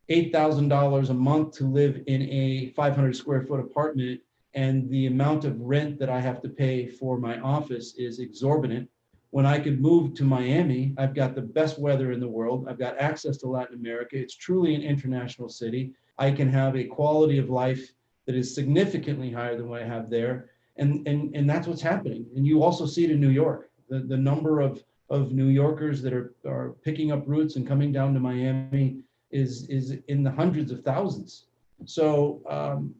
$8,000 a month to live in a 500 square foot apartment, and the amount of rent that I have to pay for my office is exorbitant, when I could move to Miami? I've got the best weather in the world. I've got access to Latin America. It's truly an international city. I can have a quality of life that is significantly higher than what I have there. And that's what's happening. And you also see it in New York. The number of New Yorkers that are picking up roots and coming down to Miami is in the hundreds of thousands. So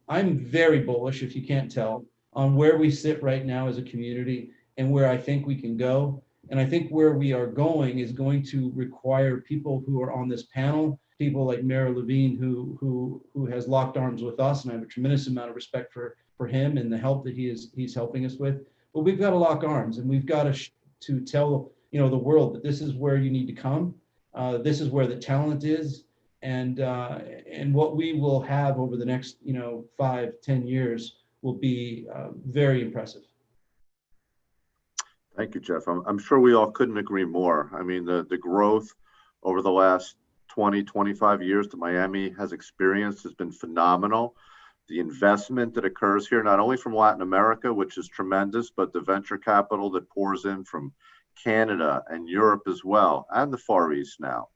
I'm very bullish, if you can't tell, on where we sit right now as a community and where I think we can go. And I think where we are going is going to require people who are on this panel, people like Mayor Levine, who has locked arms with us, and I have a tremendous amount of respect for him and the help that he's helping us with. But we've got to lock arms, and we've got to tell the world that this is where you need to come. This is where the talent is, and what we will have over the next 5-10 years will be very impressive. Thank you, Jeff. I'm sure we all couldn't agree more. I mean, the growth over the last 20, 25 years that Miami has experienced has been phenomenal. The investment that occurs here, not only from Latin America, which is tremendous, but the venture capital that pours in from Canada and Europe as well, and the Far East now.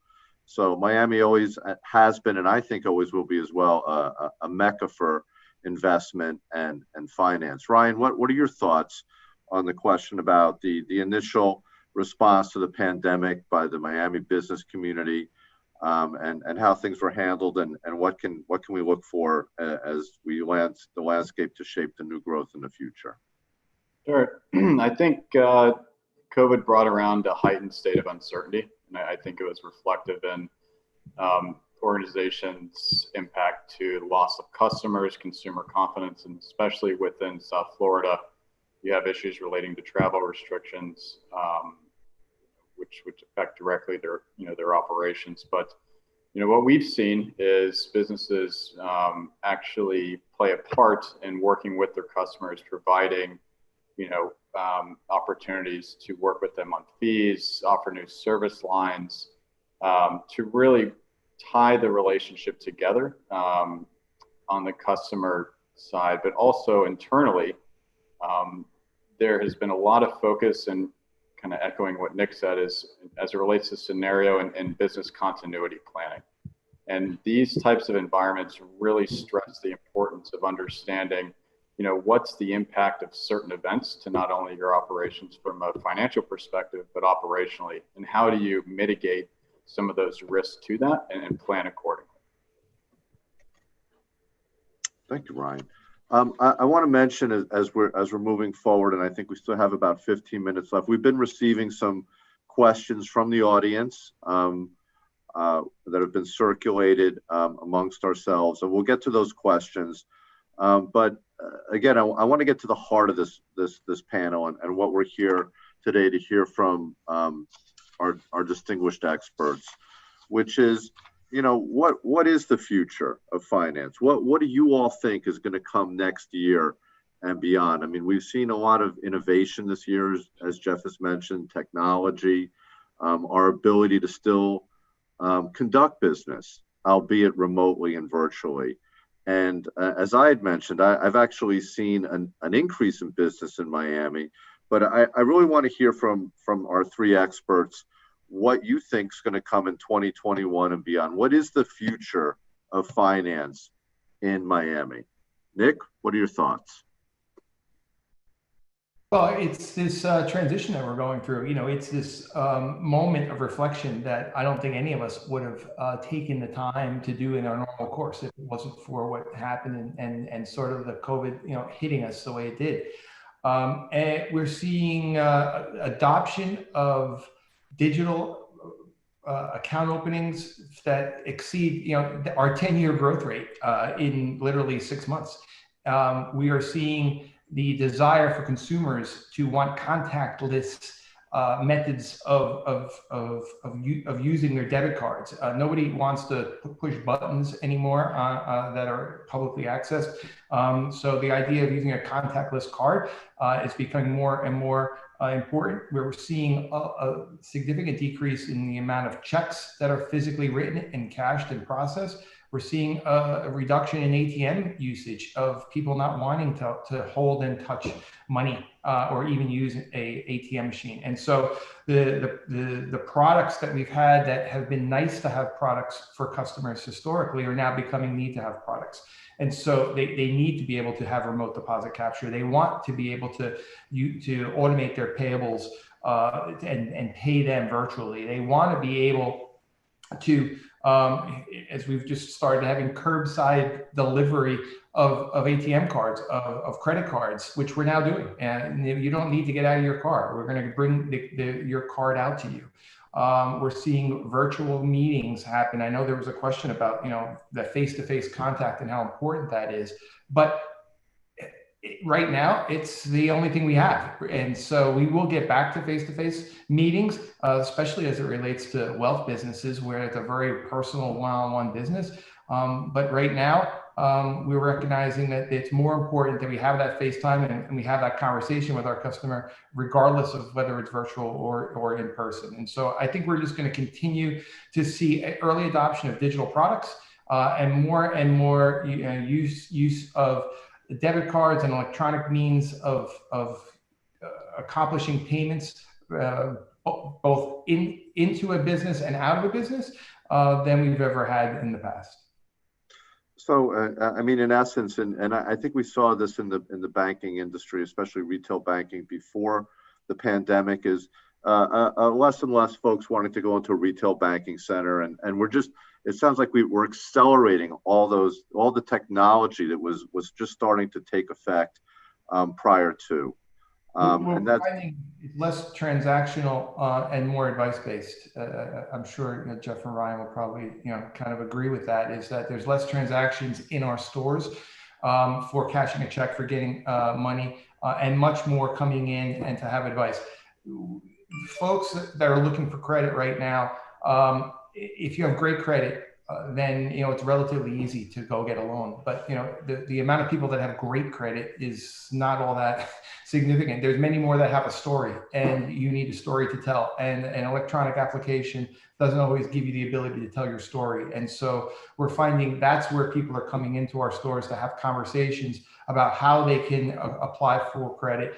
So Miami always has been, and I think always will be as well, a mecca for investment and finance. Ryan, what are your thoughts on the question about the initial response to the pandemic by the Miami business community, and how things were handled, and what can we look for as we land the landscape to shape the new growth in the future? Sure. I think COVID brought around a heightened state of uncertainty, and I think it was reflective in organizations' impact to loss of customers, consumer confidence, and especially within South Florida, you have issues relating to travel restrictions, which affect directly their operations. But what we've seen is businesses actually play a part in working with their customers, providing opportunities to work with them on fees, offer new service lines, to really tie the relationship together on the customer side, but also internally, there has been a lot of focus, and kind of echoing what Nick said, is as it relates to scenario and business continuity planning. And these types of environments really stress the importance of understanding, what's the impact of certain events to not only your operations from a financial perspective, but operationally, and how do you mitigate some of those risks to that and plan accordingly. Thank you, Ryan. I want to mention as we're moving forward, and I think we still have about 15 minutes left. We've been receiving some questions from the audience that have been circulated amongst ourselves, and we'll get to those questions. But again, I want to get to the heart of this panel and what we're here today to hear from our distinguished experts, which is, what is the future of finance? What do you all think is going to come next year and beyond? I mean, we've seen a lot of innovation this year, as Jeff has mentioned, technology, our ability to still conduct business, albeit remotely and virtually. And as I had mentioned, I've actually seen an increase in business in Miami, but I really want to hear from our three experts what you think is going to come in 2021 and beyond. What is the future of finance in Miami? Nick, what are your thoughts? Well, it's this transition that we're going through. It's this moment of reflection that I don't think any of us would have taken the time to do in our normal course if it wasn't for what happened and sort of the COVID, hitting us the way it did. And we're seeing adoption of digital account openings that exceed, our 10-year growth rate in literally 6 months. We are seeing the desire for consumers to want contactless methods of using their debit cards. Nobody wants to push buttons anymore that are publicly accessed. So the idea of using a contactless card is becoming more and more important. We're seeing a significant decrease in the amount of checks that are physically written and cashed and processed. We're seeing a reduction in ATM usage of people not wanting to hold and touch money or even use a ATM machine. And so the products that we've had that have been nice to have products for customers historically are now becoming need to have products. And so they need to be able to have remote deposit capture. They want to be able to automate their payables and pay them virtually. They want to be able to, as we've just started having curbside delivery of ATM cards, of credit cards, which we're now doing. And you don't need to get out of your car. We're going to bring your card out to you. We're seeing virtual meetings happen. I know there was a question about, the face-to-face contact and how important that is, but right now it's the only thing we have. And so we will get back to face-to-face meetings, especially as it relates to wealth businesses where it's a very personal one-on-one business. But right now, we're recognizing that it's more important that we have that FaceTime and we have that conversation with our customer, regardless of whether it's virtual or in person. And so I think we're just going to continue to see early adoption of digital products and more use of debit cards and electronic means of accomplishing payments both into a business and out of a business than we've ever had in the past. So, I mean, in essence, and I think we saw this in the banking industry, especially retail banking the pandemic, is less and less folks wanting to go into a retail banking center, and it sounds like we're accelerating all the technology that was just starting to take effect prior to. And that's less transactional and more advice-based. I'm sure Jeff and Ryan will probably kind of agree with that, is that there's less transactions in our stores for cashing a check, for getting money, and much more coming in and to have advice. Folks that are looking for credit right now, if you have great credit, then it's relatively easy to go get a loan. But the amount of people that have great credit is not all that significant. There's many more that have a story, and you need a story to tell. And an electronic application doesn't always give you the ability to tell your story. And so we're finding that's where people are coming into our stores to have conversations about how they can apply for credit,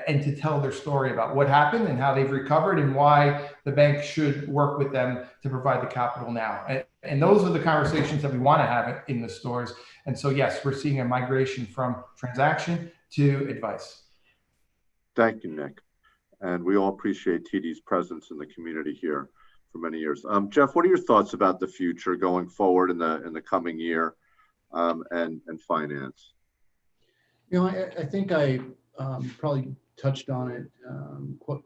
and to tell their story about what happened and how they've recovered and why the bank should work with them to provide the capital now. And those are the conversations that we want to have in the stores. And so, yes, we're seeing a migration from transaction to advice. Thank you, Nick. And we all appreciate TD's presence in the community here for many years. Jeff, what are your thoughts about the future going forward in the coming year, and finance? I think I probably touched on it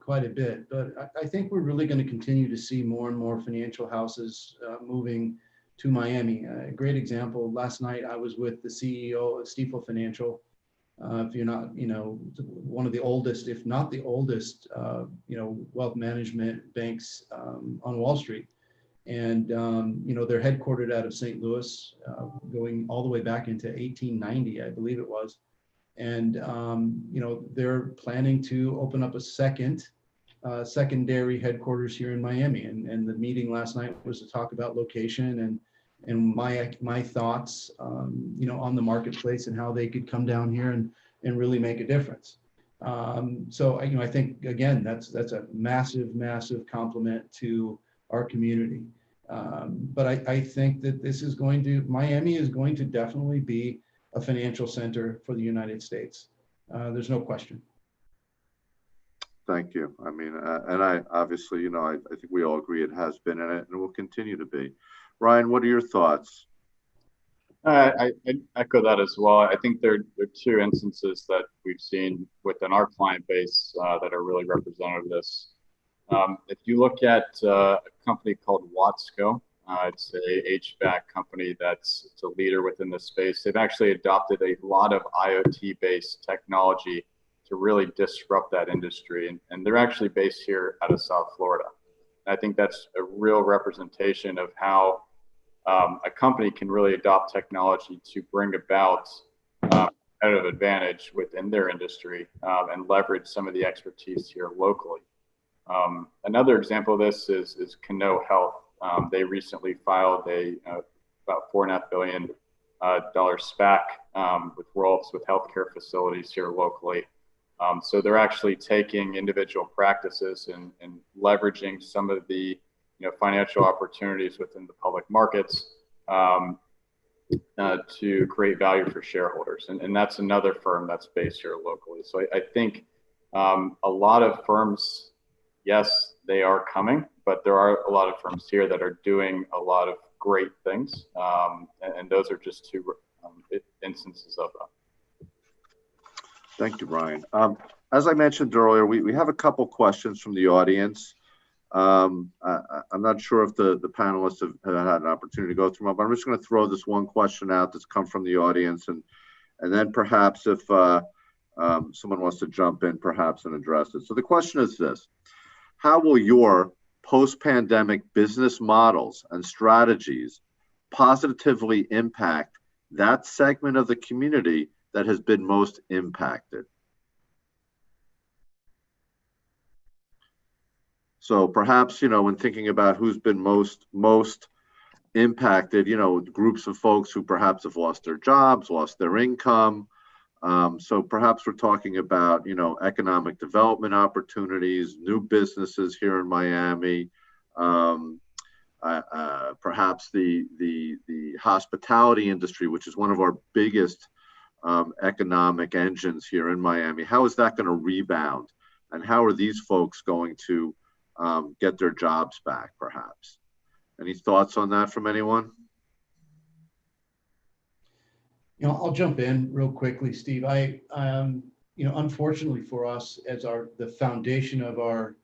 quite a bit, but I think we're really going to continue to see more and more financial houses moving to Miami. A great example, last night I was with the CEO of Stifel Financial. If you're not, one of the oldest, if not the oldest, wealth management banks on Wall Street. And, they're headquartered out of St. Louis, going all the way back into 1890, I believe it was. And, they're planning to open up a secondary headquarters here in Miami. And the meeting last night was to talk about location and my thoughts, on the marketplace and how they could come down here and really make a difference. So, I think, again, that's a massive, massive compliment to our community. But I think that Miami is going to definitely be a financial center for the United States. There's no question. Thank you. I mean, and I obviously, I think we all agree it has been in it and will continue to be. Ryan, what are your thoughts? I echo that as well. I think there are two instances that we've seen within our client base that are really representative of this. If you look at a company called Watsco, it's a HVAC company it's a leader within the space. They've actually adopted a lot of IoT-based technology to really disrupt that industry. And they're actually based here out of South Florida. And I think that's a real representation of how a company can really adopt technology to bring about competitive advantage within their industry and leverage some of the expertise here locally. Another example of this is Cano Health. They recently filed about $4.5 billion SPAC with roll-ups with healthcare facilities here locally. So they're actually taking individual practices and leveraging some of the financial opportunities within the public markets to create value for shareholders. And that's another firm that's based here locally. So I think a lot of firms, yes, they are coming, but there are a lot of firms here that are doing a lot of great things. And those are just two instances of that. Thank you, Ryan. As I mentioned earlier, we have a couple questions from the audience. I'm not sure if the panelists have had an opportunity to go through them, but I'm just going to throw this one question out that's come from the audience, and then perhaps if someone wants to jump in, perhaps, and address it. So the question is this: how will your post-pandemic business models and strategies positively impact that segment of the community that has been most impacted? So perhaps, when thinking about who's been most impacted, groups of folks who perhaps have lost their jobs, lost their income. So perhaps we're talking about, economic development opportunities, new businesses here in Miami, perhaps the hospitality industry, which is one of our biggest economic engines here in Miami. How is that going to rebound? And how are these folks going to get their jobs back, perhaps? Any thoughts on that from anyone? I'll jump in real quickly, Steve. Unfortunately for us, as the foundation of our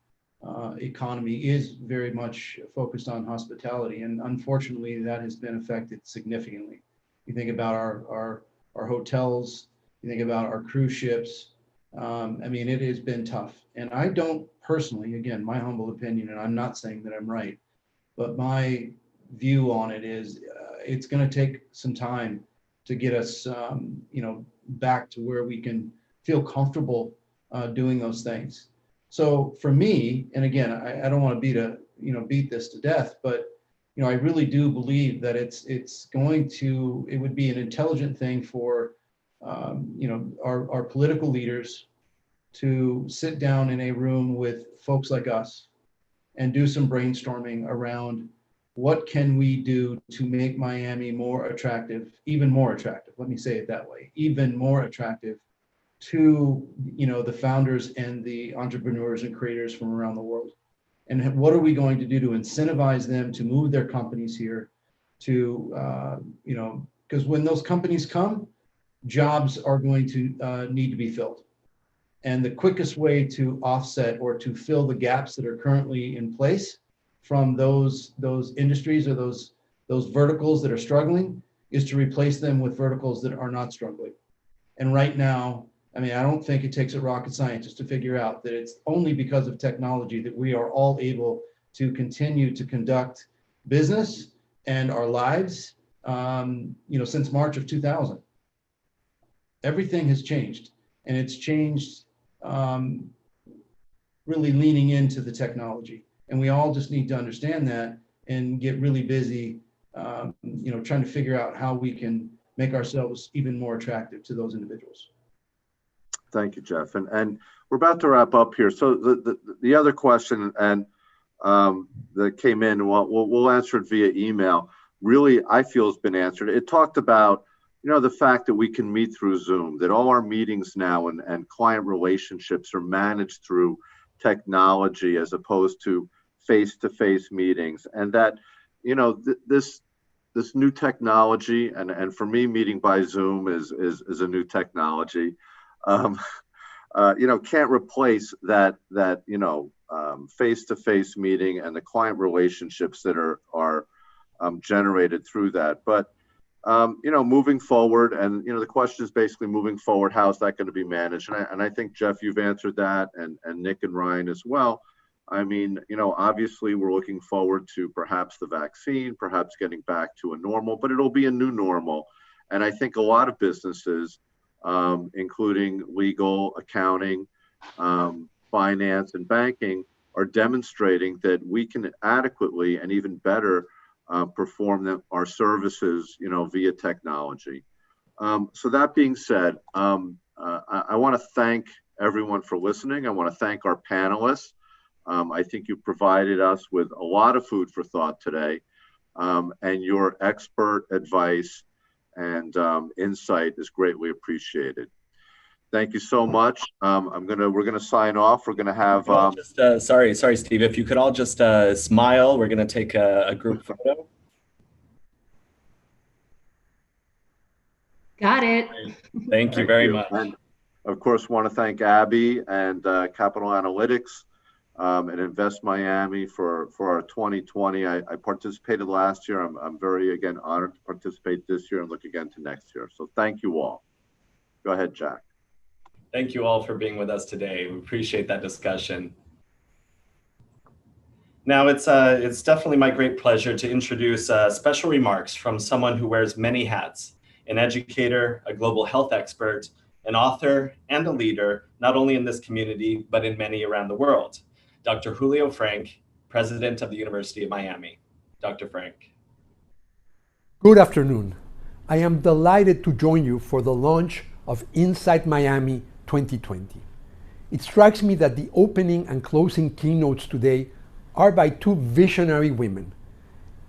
economy is very much focused on hospitality, and unfortunately, that has been affected significantly. You think about our hotels, you think about our cruise ships. It has been tough, and I don't personally, again, my humble opinion, and I'm not saying that I'm right, but my view on it is it's going to take some time to get us, back to where we can feel comfortable doing those things. So for me, and again, I don't want to beat this to death, but I really do believe that it would be an intelligent thing for our political leaders to sit down in a room with folks like us and do some brainstorming around what can we do to make Miami more attractive, even more attractive. Let me say it that way, even more attractive to the founders and the entrepreneurs and creators from around the world. And what are we going to do to incentivize them to move their companies here to, because when those companies come, jobs are going to need to be filled. And the quickest way to offset or to fill the gaps that are currently in place from those industries or those verticals that are struggling is to replace them with verticals that are not struggling. And right now, I don't think it takes a rocket scientist to figure out that it's only because of technology that we are all able to continue to conduct business and our lives, since March of 2000. Everything has changed, and it's changed really leaning into the technology. And we all just need to understand that and get really busy, trying to figure out how we can make ourselves even more attractive to those individuals. Thank you, Jeff. And we're about to wrap up here. So the other question that came in, we'll answer it via email. Really, I feel has been answered. It talked about, the fact that we can meet through Zoom, that all our meetings now and client relationships are managed through technology as opposed to face-to-face meetings, and that, this new technology, and for me, meeting by Zoom is a new technology. Can't replace that face-to-face meeting and the client relationships that are generated through that. But moving forward, and the question is basically moving forward, how is that going to be managed? And I think, Jeff, you've answered that, and Nick and Ryan as well. Obviously we're looking forward to perhaps the vaccine, perhaps getting back to a normal, but it'll be a new normal. And I think a lot of businesses, including legal, accounting, finance, and banking, are demonstrating that we can adequately and even better perform our services, via technology. So that being said, I want to thank everyone for listening. I want to thank our panelists. I think you provided us with a lot of food for thought today, and your expert advice and insight is greatly appreciated. Thank you so much. We're gonna sign off. We're gonna have. Sorry, Steve. If you could all just smile, we're gonna take a group photo. Got it. Thank you very much. And of course, want to thank Abby and Capital Analytics and Invest Miami for our 2020. I participated last year. I'm very, again, honored to participate this year and look again to next year. So thank you all. Go ahead, Jack. Thank you all for being with us today. We appreciate that discussion. Now it's definitely my great pleasure to introduce special remarks from someone who wears many hats: an educator, a global health expert, an author, and a leader, not only in this community, but in many around the world. Dr. Julio Frank, President of the University of Miami. Dr. Frank. Good afternoon. I am delighted to join you for the launch of Insight Miami 2020. It strikes me that the opening and closing keynotes today are by two visionary women.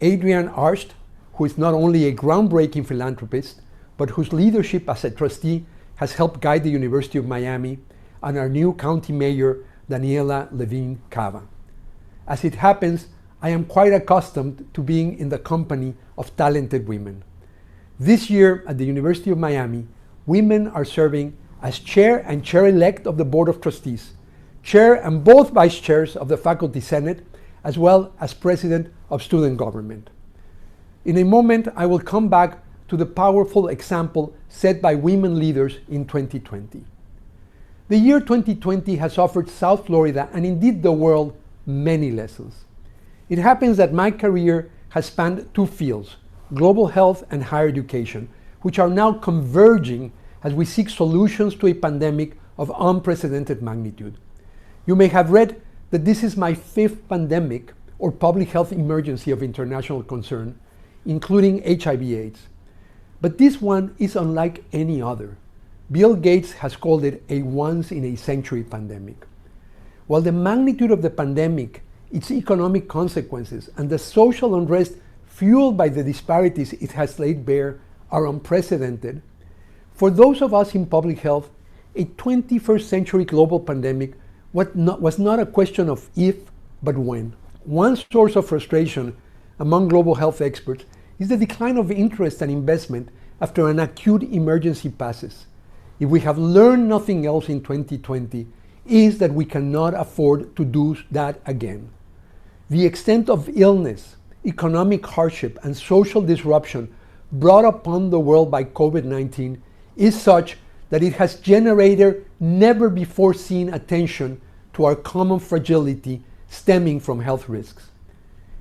Adrienne Arsht, who is not only a groundbreaking philanthropist, but whose leadership as a trustee has helped guide the University of Miami, and our new county mayor, Daniela Levine Cava. As it happens, I am quite accustomed to being in the company of talented women. This year at the University of Miami, women are serving as chair and chair-elect of the Board of Trustees, chair and both vice chairs of the Faculty Senate, as well as president of student government. In a moment, I will come back to the powerful example set by women leaders in 2020. The year 2020 has offered South Florida, and indeed the world, many lessons. It happens that my career has spanned two fields, global health and higher education, which are now converging as we seek solutions to a pandemic of unprecedented magnitude. You may have read that this is my fifth pandemic or public health emergency of international concern, including HIV/AIDS. But this one is unlike any other. Bill Gates has called it a once-in-a-century pandemic. While the magnitude of the pandemic, its economic consequences, and the social unrest fueled by the disparities it has laid bare are unprecedented, for those of us in public health, a 21st century global pandemic was not a question of if, but when. One source of frustration among global health experts is the decline of interest and investment after an acute emergency passes. If we have learned nothing else in 2020, is that we cannot afford to do that again. The extent of illness, economic hardship, and social disruption brought upon the world by COVID-19 is such that it has generated never before seen attention to our common fragility stemming from health risks.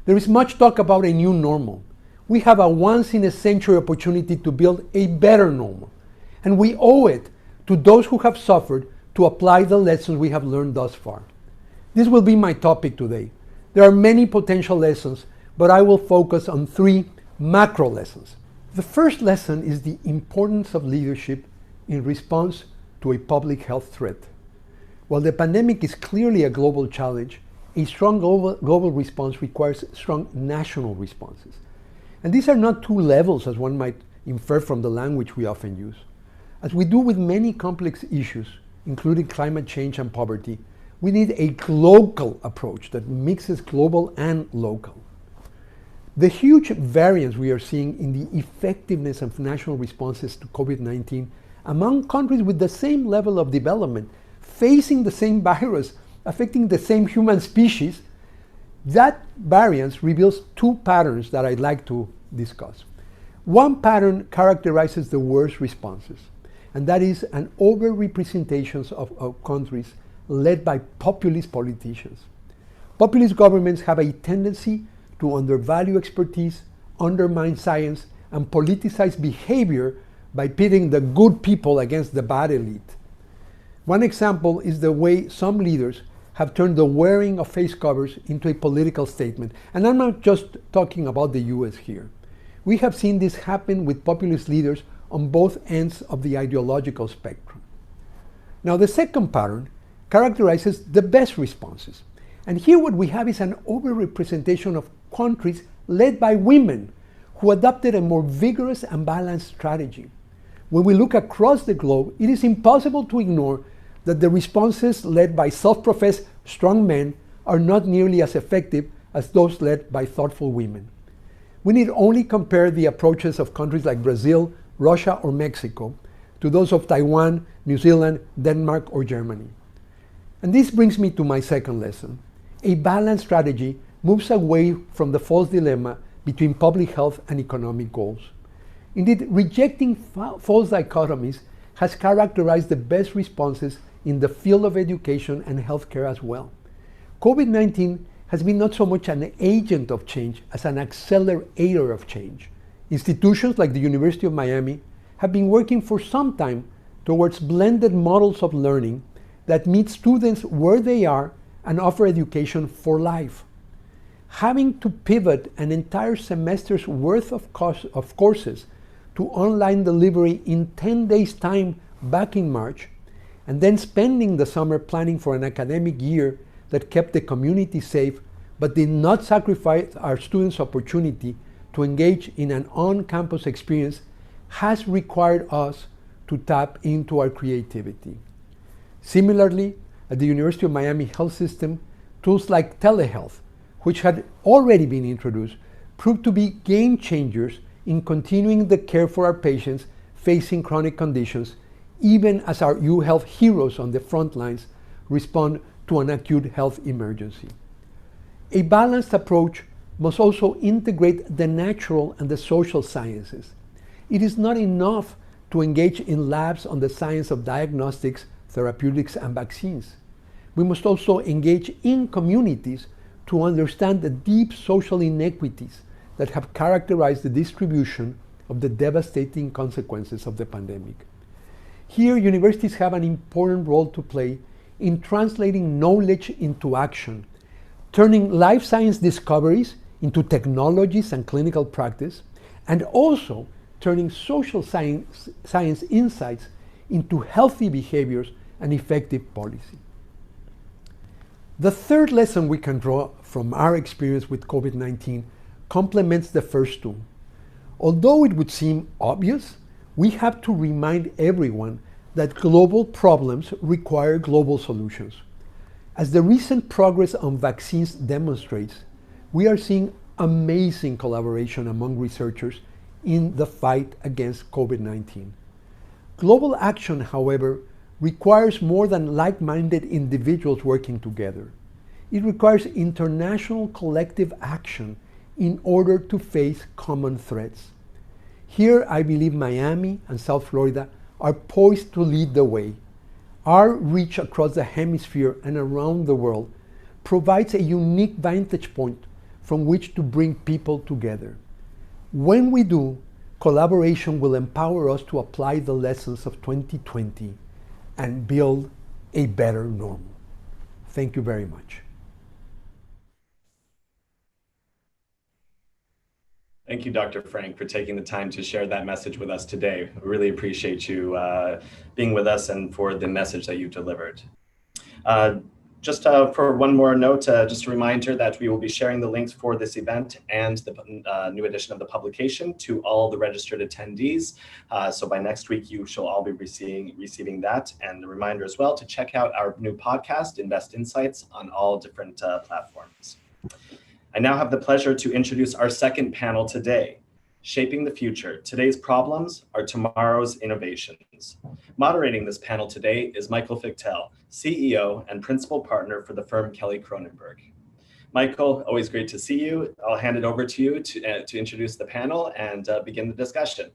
There is much talk about a new normal. We have a once-in-a-century opportunity to build a better normal, and we owe it to those who have suffered to apply the lessons we have learned thus far. This will be my topic today. There are many potential lessons, but I will focus on three macro lessons. The first lesson is the importance of leadership in response to a public health threat. While the pandemic is clearly a global challenge, a strong global response requires strong national responses. And these are not two levels, as one might infer from the language we often use. As we do with many complex issues, including climate change and poverty, we need a local approach that mixes global and local. The huge variance we are seeing in the effectiveness of national responses to COVID-19 among countries with the same level of development, facing the same virus, affecting the same human species, that variance reveals two patterns that I'd like to discuss. One pattern characterizes the worst responses, and that is an overrepresentation of countries led by populist politicians. Populist governments have a tendency to undervalue expertise, undermine science, and politicize behavior by pitting the good people against the bad elite. One example is the way some leaders have turned the wearing of face covers into a political statement. And I'm not just talking about the US here. We have seen this happen with populist leaders on both ends of the ideological spectrum. Now, the second pattern characterizes the best responses. And here what we have is an overrepresentation of countries led by women who adopted a more vigorous and balanced strategy. When we look across the globe, it is impossible to ignore that the responses led by self-professed strong men are not nearly as effective as those led by thoughtful women. We need only compare the approaches of countries like Brazil, Russia, or Mexico to those of Taiwan, New Zealand, Denmark, or Germany. And this brings me to my second lesson. A balanced strategy moves away from the false dilemma between public health and economic goals. Indeed, rejecting false dichotomies has characterized the best responses in the field of education and healthcare as well. COVID-19 has been not so much an agent of change as an accelerator of change. Institutions like the University of Miami have been working for some time towards blended models of learning that meet students where they are and offer education for life. Having to pivot an entire semester's worth of courses to online delivery in 10 days' time back in March, and then spending the summer planning for an academic year that kept the community safe but did not sacrifice our students' opportunity to engage in an on-campus experience has required us to tap into our creativity. Similarly, at the University of Miami Health System, tools like telehealth, which had already been introduced, proved to be game changers in continuing the care for our patients facing chronic conditions, even as our UHealth heroes on the front lines respond to an acute health emergency. A balanced approach must also integrate the natural and the social sciences. It is not enough to engage in labs on the science of diagnostics, therapeutics, and vaccines. We must also engage in communities to understand the deep social inequities that have characterized the distribution of the devastating consequences of the pandemic. Here, universities have an important role to play in translating knowledge into action, turning life science discoveries into technologies and clinical practice, and also turning social science insights into healthy behaviors and effective policy. The third lesson we can draw from our experience with COVID-19 complements the first two. Although it would seem obvious, we have to remind everyone that global problems require global solutions. As the recent progress on vaccines demonstrates, we are seeing amazing collaboration among researchers in the fight against COVID-19. Global action, however, requires more than like-minded individuals working together. It requires international collective action in order to face common threats. Here, I believe Miami and South Florida are poised to lead the way. Our reach across the hemisphere and around the world provides a unique vantage point from which to bring people together. When we do, collaboration will empower us to apply the lessons of 2020 and build a better normal. Thank you very much. Thank you, Dr. Frank, for taking the time to share that message with us today. We really appreciate you being with us and for the message that you delivered. Just for one more note, just a reminder that we will be sharing the links for this event and the new edition of the publication to all the registered attendees. So by next week, you shall all be receiving that. And a reminder as well to check out our new podcast, Invest Insights, on all different platforms. I now have the pleasure to introduce our second panel today, Shaping the Future. Today's problems are tomorrow's innovations. Moderating this panel today is Michael Fichtel, CEO and principal partner for the firm Kelly Cronenberg. Michael, always great to see you. I'll hand it over to you to introduce the panel and begin the discussion.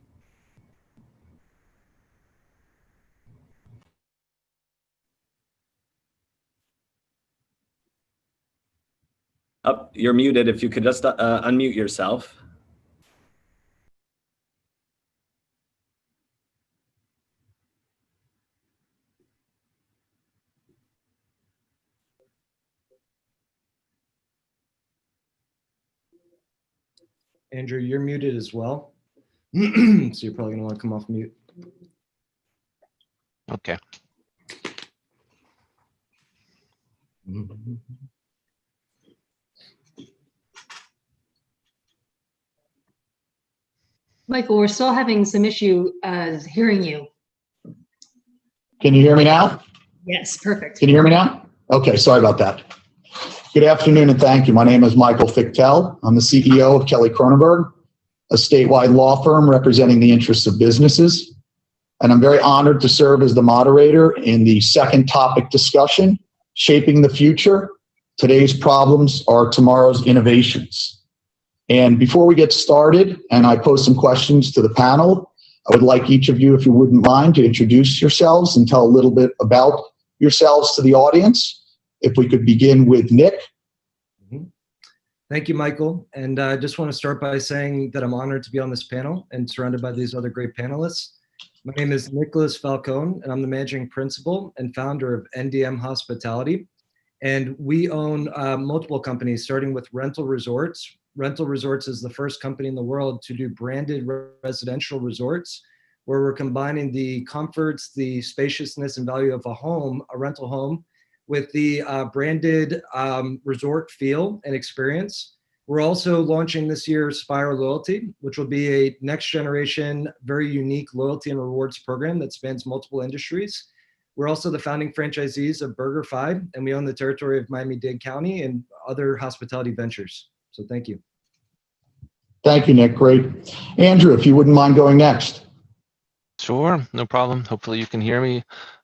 Oh, you're muted. If you could just unmute yourself. Andrew, you're muted as well. So you're probably gonna want to come off mute. Okay. Michael, we're still having some issue hearing you. Can you hear me now? Yes, perfect. Can you hear me now? Okay, sorry about that. Good afternoon and thank you. My name is Michael Fichtel. I'm the CEO of Kelly Cronenberg, a statewide law firm representing the interests of businesses. And I'm very honored to serve as the moderator in the second topic discussion, Shaping the Future. Today's problems are tomorrow's innovations. And before we get started, and I pose some questions to the panel, I would like each of you, if you wouldn't mind, to introduce yourselves and tell a little bit about yourselves to the audience. If we could begin with Nick. Thank you, Michael. And I just want to start by saying that I'm honored to be on this panel and surrounded by these other great panelists. My name is Nicholas Falcone, and I'm the managing principal and founder of NDM Hospitality. And we own multiple companies, starting with Rental Resorts. Rental Resorts is the first company in the world to do branded residential resorts, where we're combining the comforts, the spaciousness and value of a home, a rental home, with the branded resort feel and experience. We're also launching this year Spire Loyalty, which will be a next generation, very unique loyalty and rewards program that spans multiple industries. We're also the founding franchisees of BurgerFi, and we own the territory of Miami-Dade County and other hospitality ventures. So thank you. Thank you, Nick. Great. Andrew, if you wouldn't mind going next. Sure, no problem. Hopefully you can hear me.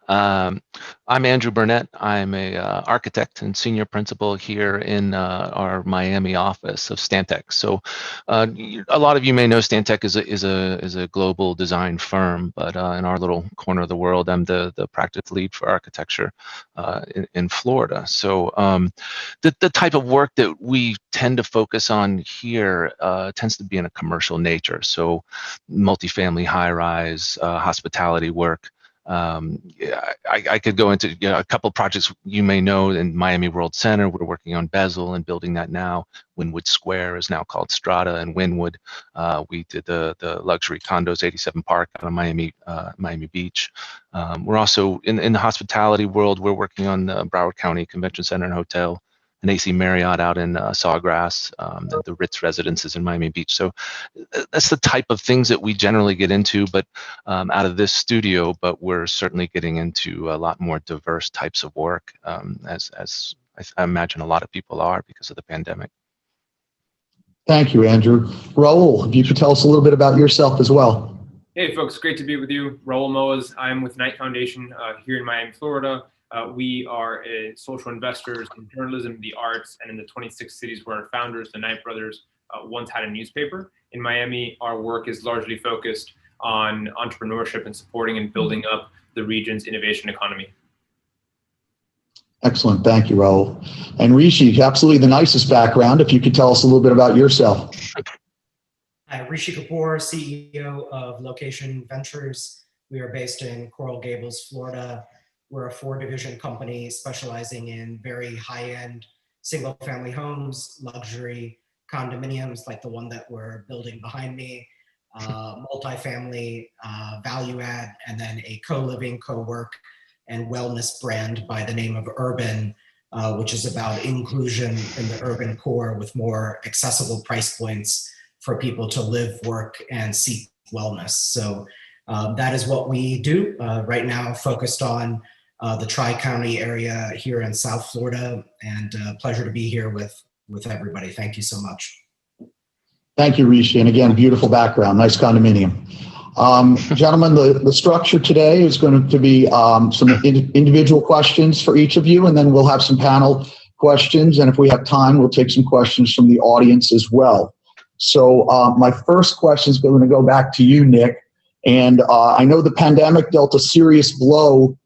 I'm Andrew Burnett. I'm a architect and senior principal here in our Miami office of Stantec. So, a lot of you may know Stantec is a global design firm, but in our little corner of the world, I'm the practice lead for architecture in Florida. So, the type of work that we tend to focus on here tends to be in a commercial nature. So, multifamily, high-rise, hospitality work. Yeah, I could go into a couple of projects you may know in Miami World Center. We're working on Bezel and building that now. Wynwood Square is now called Strata and Wynwood. We did the luxury condos, 87 Park out of Miami Beach. We're also in the hospitality world. We're working on the Broward County Convention Center and Hotel, an AC Marriott out in Sawgrass, the Ritz residences in Miami Beach. So that's the type of things that we generally get into, but out of this studio. But we're certainly getting into a lot more diverse types of work, as I imagine a lot of people are because of the pandemic. Thank you, Andrew. Raul, if you could tell us a little bit about yourself as well. Hey, folks, great to be with you. Raul Moaz. I'm with Knight Foundation here in Miami, Florida. We are social investors in journalism, the arts, and in the 26 cities where our founders, the Knight brothers, once had a newspaper. In Miami, our work is largely focused on entrepreneurship and supporting and building up the region's innovation economy. Excellent. Thank you, Raul. And Rishi, absolutely the nicest background. If you could tell us a little bit about yourself. Hi, Rishi Kapoor, CEO of Location Ventures. We are based in Coral Gables, Florida. We're a 4-division company specializing in very high-end single-family homes, luxury condominiums like the one that we're building behind me, multifamily, value add, and then a co-living, co-work, and wellness brand by the name of Urban, which is about inclusion in the urban core with more accessible price points for people to live, work, and seek wellness. So that is what we do right now, focused on the Tri-County area here in South Florida, and pleasure to be here with everybody. Thank you so much. Thank you, Rishi. And again, beautiful background, nice condominium. Gentlemen, the structure today is going to be some individual questions for each of you, and then we'll have some panel questions. And if we have time, we'll take some questions from the audience as well. So my first question is going to go back to you, Nick. And I know the pandemic dealt a serious blow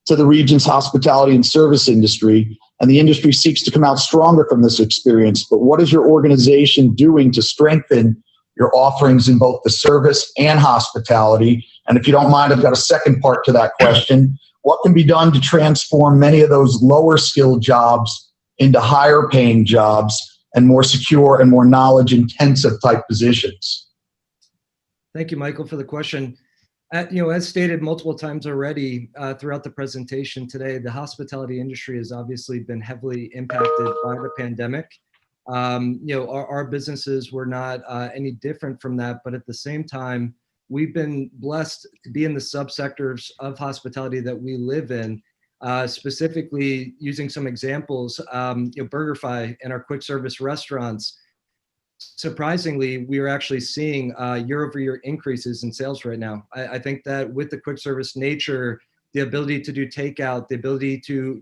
to the region's hospitality and service industry, and the industry seeks to come out stronger from this experience. But what is your organization doing to strengthen your offerings in both the service and hospitality? And if you don't mind, I've got a second part to that question. What can be done to transform many of those lower skilled jobs into higher paying jobs and more secure and more knowledge intensive type positions? Thank you, Michael, for the question. As stated multiple times already throughout the presentation today, the hospitality industry has obviously been heavily impacted by the pandemic. Our businesses were not any different from that, but at the same time, we've been blessed to be in the subsectors of hospitality that we live in. Specifically, using some examples, BurgerFi and our quick service restaurants. Surprisingly, we are actually seeing year-over-year increases in sales right now. I think that with the quick service nature, the ability to do takeout, the ability to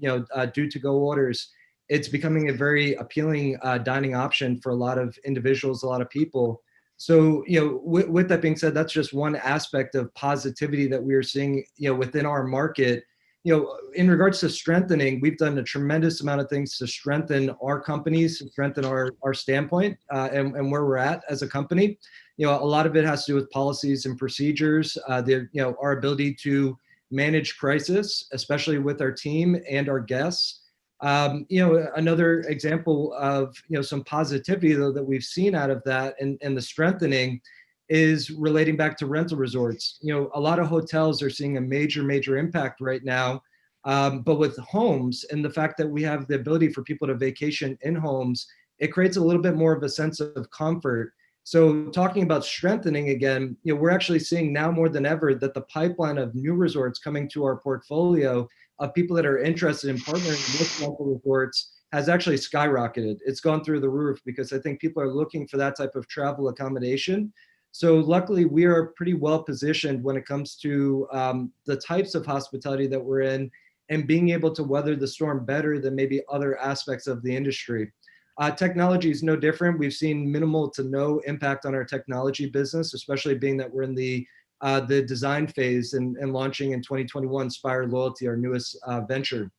do to-go orders, it's becoming a very appealing dining option for a lot of individuals, a lot of people. So, with that being said, that's just one aspect of positivity that we are seeing, within our market. In regards to strengthening, we've done a tremendous amount of things to strengthen our companies, to strengthen our standpoint and where we're at as a company. A lot of it has to do with policies and procedures, our ability to manage crisis, especially with our team and our guests. Another example of, some positivity though that we've seen out of that and the strengthening is relating back to rental resorts. A lot of hotels are seeing a major impact right now, but with homes and the fact that we have the ability for people to vacation in homes, it creates a little bit more of a sense of comfort. So talking about strengthening again, we're actually seeing now more than ever that the pipeline of new resorts coming to our portfolio of people that are interested in partnering with local resorts has actually skyrocketed. It's gone through the roof because I think people are looking for that type of travel accommodation. So luckily, we are pretty well positioned when it comes to the types of hospitality that we're in and being able to weather the storm better than maybe other aspects of the industry. Technology is no different. We've seen minimal to no impact on our technology business, especially being that we're in the design phase and launching in 2021 Spire Loyalty, our newest venture.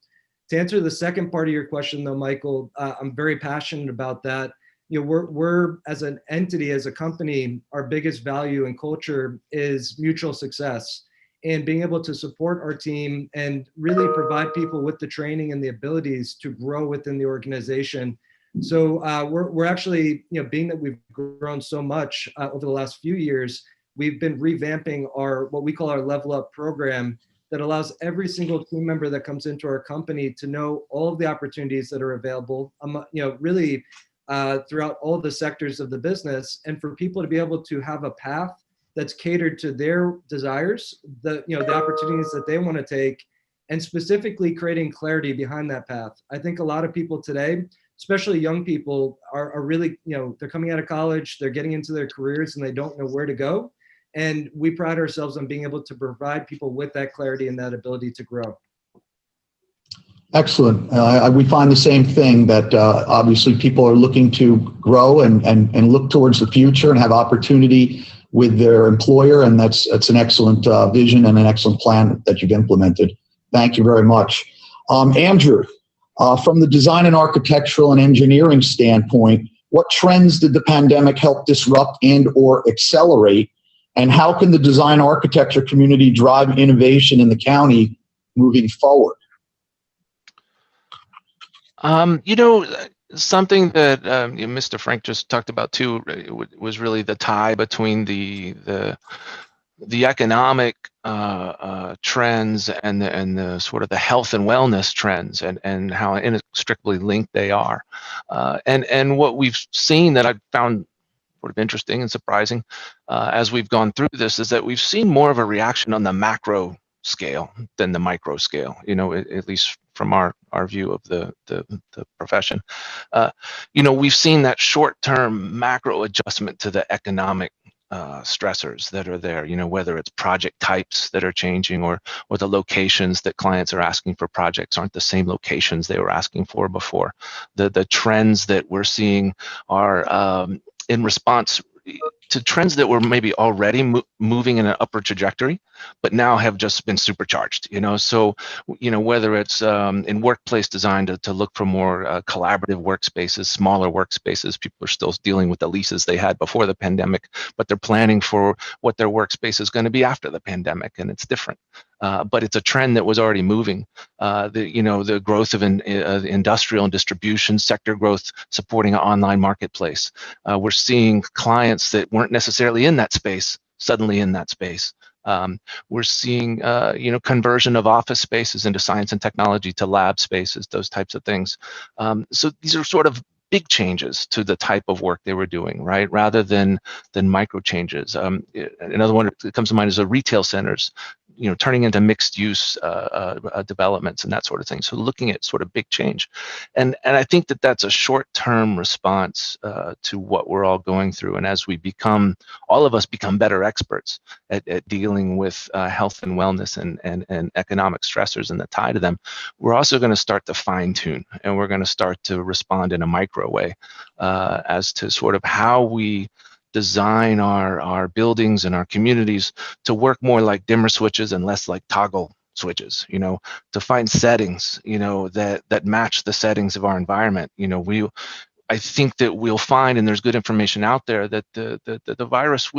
To answer the second part of your question, though, Michael, I'm very passionate about that. You know, we're as an entity, as a company, our biggest value and culture is mutual success, and being able to support our team and really provide people with the training and the abilities to grow within the organization. So we're actually, you know, being that we've grown so much over the last few years, we've been revamping our what we call our Level Up program that allows every single team member that comes into our company to know all of the opportunities that are available, you know, really throughout all the sectors of the business, and for people to be able to have a path that's catered to their desires, the opportunities that they want to take, and specifically creating clarity behind that path. I think a lot of people today, especially young people, are really, you know, they're coming out of college, they're getting into their careers and they don't know where to go. And we pride ourselves on being able to provide people with that clarity and that ability to grow. Excellent. We find the same thing, that obviously people are looking to grow and look towards the future and have opportunity with their employer. And that's an excellent vision and an excellent plan that you've implemented. Thank you very much. Andrew, from the design and architectural and engineering standpoint, what trends did the pandemic help disrupt and or accelerate? And how can the design architecture community drive innovation in the county moving forward? You know, something that Mr. Frank just talked about too was really the tie between the economic trends and the sort of the health and wellness trends, and how inextricably linked they are. And what we've seen that I've found sort of interesting and surprising as we've gone through this is that we've seen more of a reaction on the macro scale than the micro scale, you know, at least from our view of the profession. You know, we've seen that short-term macro adjustment to the economic stressors that are there, you know, whether it's project types that are changing or the locations that clients are asking for projects aren't the same locations they were asking for before. The trends that we're seeing are in response to trends that were maybe already moving in an upward trajectory, but now have just been supercharged, you know. So, you know, whether it's in workplace design to look for more collaborative workspaces, smaller workspaces, people are still dealing with the leases they had before the pandemic, but they're planning for what their workspace is going to be after the pandemic, and it's different. But it's a trend that was already moving. The growth of industrial and distribution sector growth supporting an online marketplace. We're seeing clients that weren't necessarily in that space suddenly in that space. We're seeing conversion of office spaces into science and technology to lab spaces, those types of things. So these are sort of big changes to the type of work they were doing, right? Rather than micro changes. Another one that comes to mind is the retail centers, you know, turning into mixed use developments and that sort of thing. So looking at sort of big change. And I think that that's a short-term response to what we're all going through. And as we all of us become better experts at dealing with health and wellness and economic stressors and the tie to them, we're also going to start to fine tune, and we're going to start to respond in a micro way as to sort of how we design our buildings and our communities to work more like dimmer switches and less like toggle switches, you know, to find settings, you know, that match the settings of our environment. You know, I think that we'll find, and there's good information out there, that the virus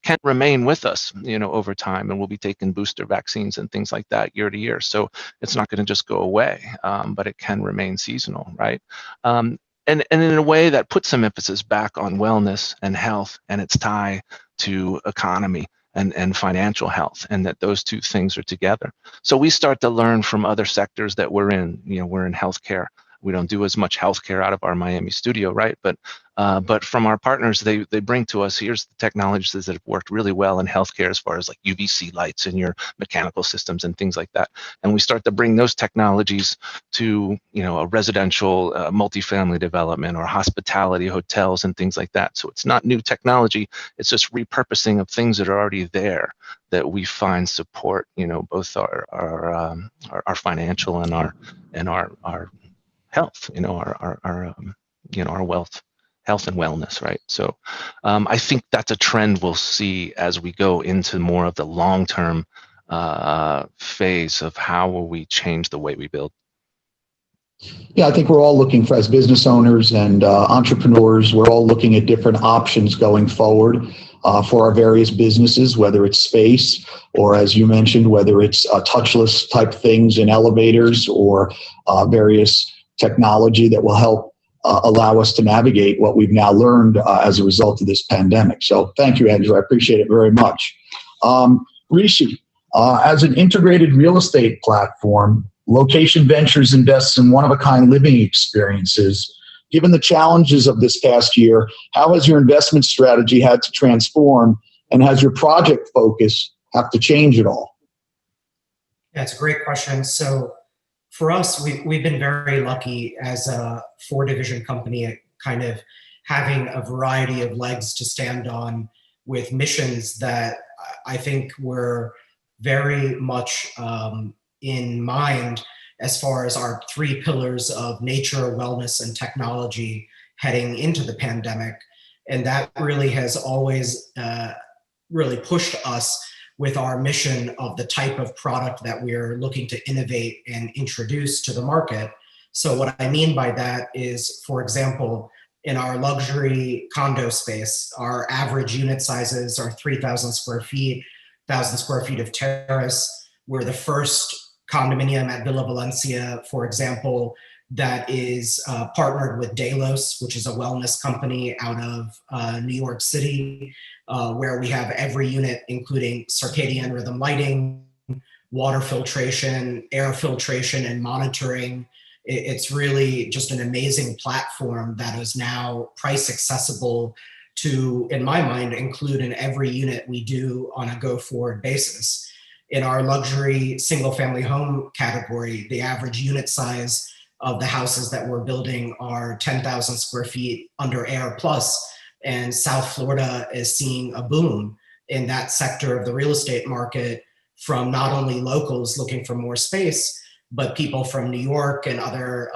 can remain with us, you know, over time, and we'll be taking booster vaccines and things like that year to year. So it's not going to just go away, but it can remain seasonal, right? And in a way that puts some emphasis back on wellness and health and its tie to economy and financial health, and that those two things are together. So we start to learn from other sectors that we're in. You know, we're in healthcare. We don't do as much healthcare out of our Miami studio, right? But from our partners, they bring to us, here's the technologies that have worked really well in healthcare as far as like UVC lights in your mechanical systems and things like that. And we start to bring those technologies to, you know, a residential multifamily development or hospitality, hotels and things like that. So it's not new technology, it's just repurposing of things that are already there that we find support, you know, both our financial and our health, you know, our wealth. Health and wellness, right? So I think that's a trend we'll see as we go into more of the long-term phase of how will we change the way we build. Yeah, I think we're all looking for, as business owners and entrepreneurs, we're all looking at different options going forward for our various businesses, whether it's space or, as you mentioned, whether it's touchless type things in elevators or various technology that will help allow us to navigate what we've now learned as a result of this pandemic. So thank you, Andrew. I appreciate it very much. Rishi, as an integrated real estate platform, Location Ventures invests in one-of-a-kind living experiences. Given the challenges of this past year, how has your investment strategy had to transform, and has your project focus have to change at all? Yeah, it's a great question. So for us, we've been very lucky as a 4-division company at kind of having a variety of legs to stand on with missions that I think were very much in mind as far as our 3 pillars of nature, wellness, and technology heading into the pandemic. And that really has always really pushed us with our mission of the type of product that we're looking to innovate and introduce to the market. So what I mean by that is, for example, in our luxury condo space, our average unit sizes are 3,000 square feet, 1,000 square feet of terrace. We're the first condominium at Villa Valencia, for example, that is partnered with Delos, which is a wellness company out of New York City, where we have every unit, including circadian rhythm lighting, water filtration, air filtration, and monitoring. It's really just an amazing platform that is now price accessible to, in my mind, include in every unit we do on a go-forward basis. In our luxury single-family home category, the average unit size of the houses that we're building are 10,000 square feet under Air Plus, and South Florida is seeing a boom in that sector of the real estate market from not only locals looking for more space, but people from New York and other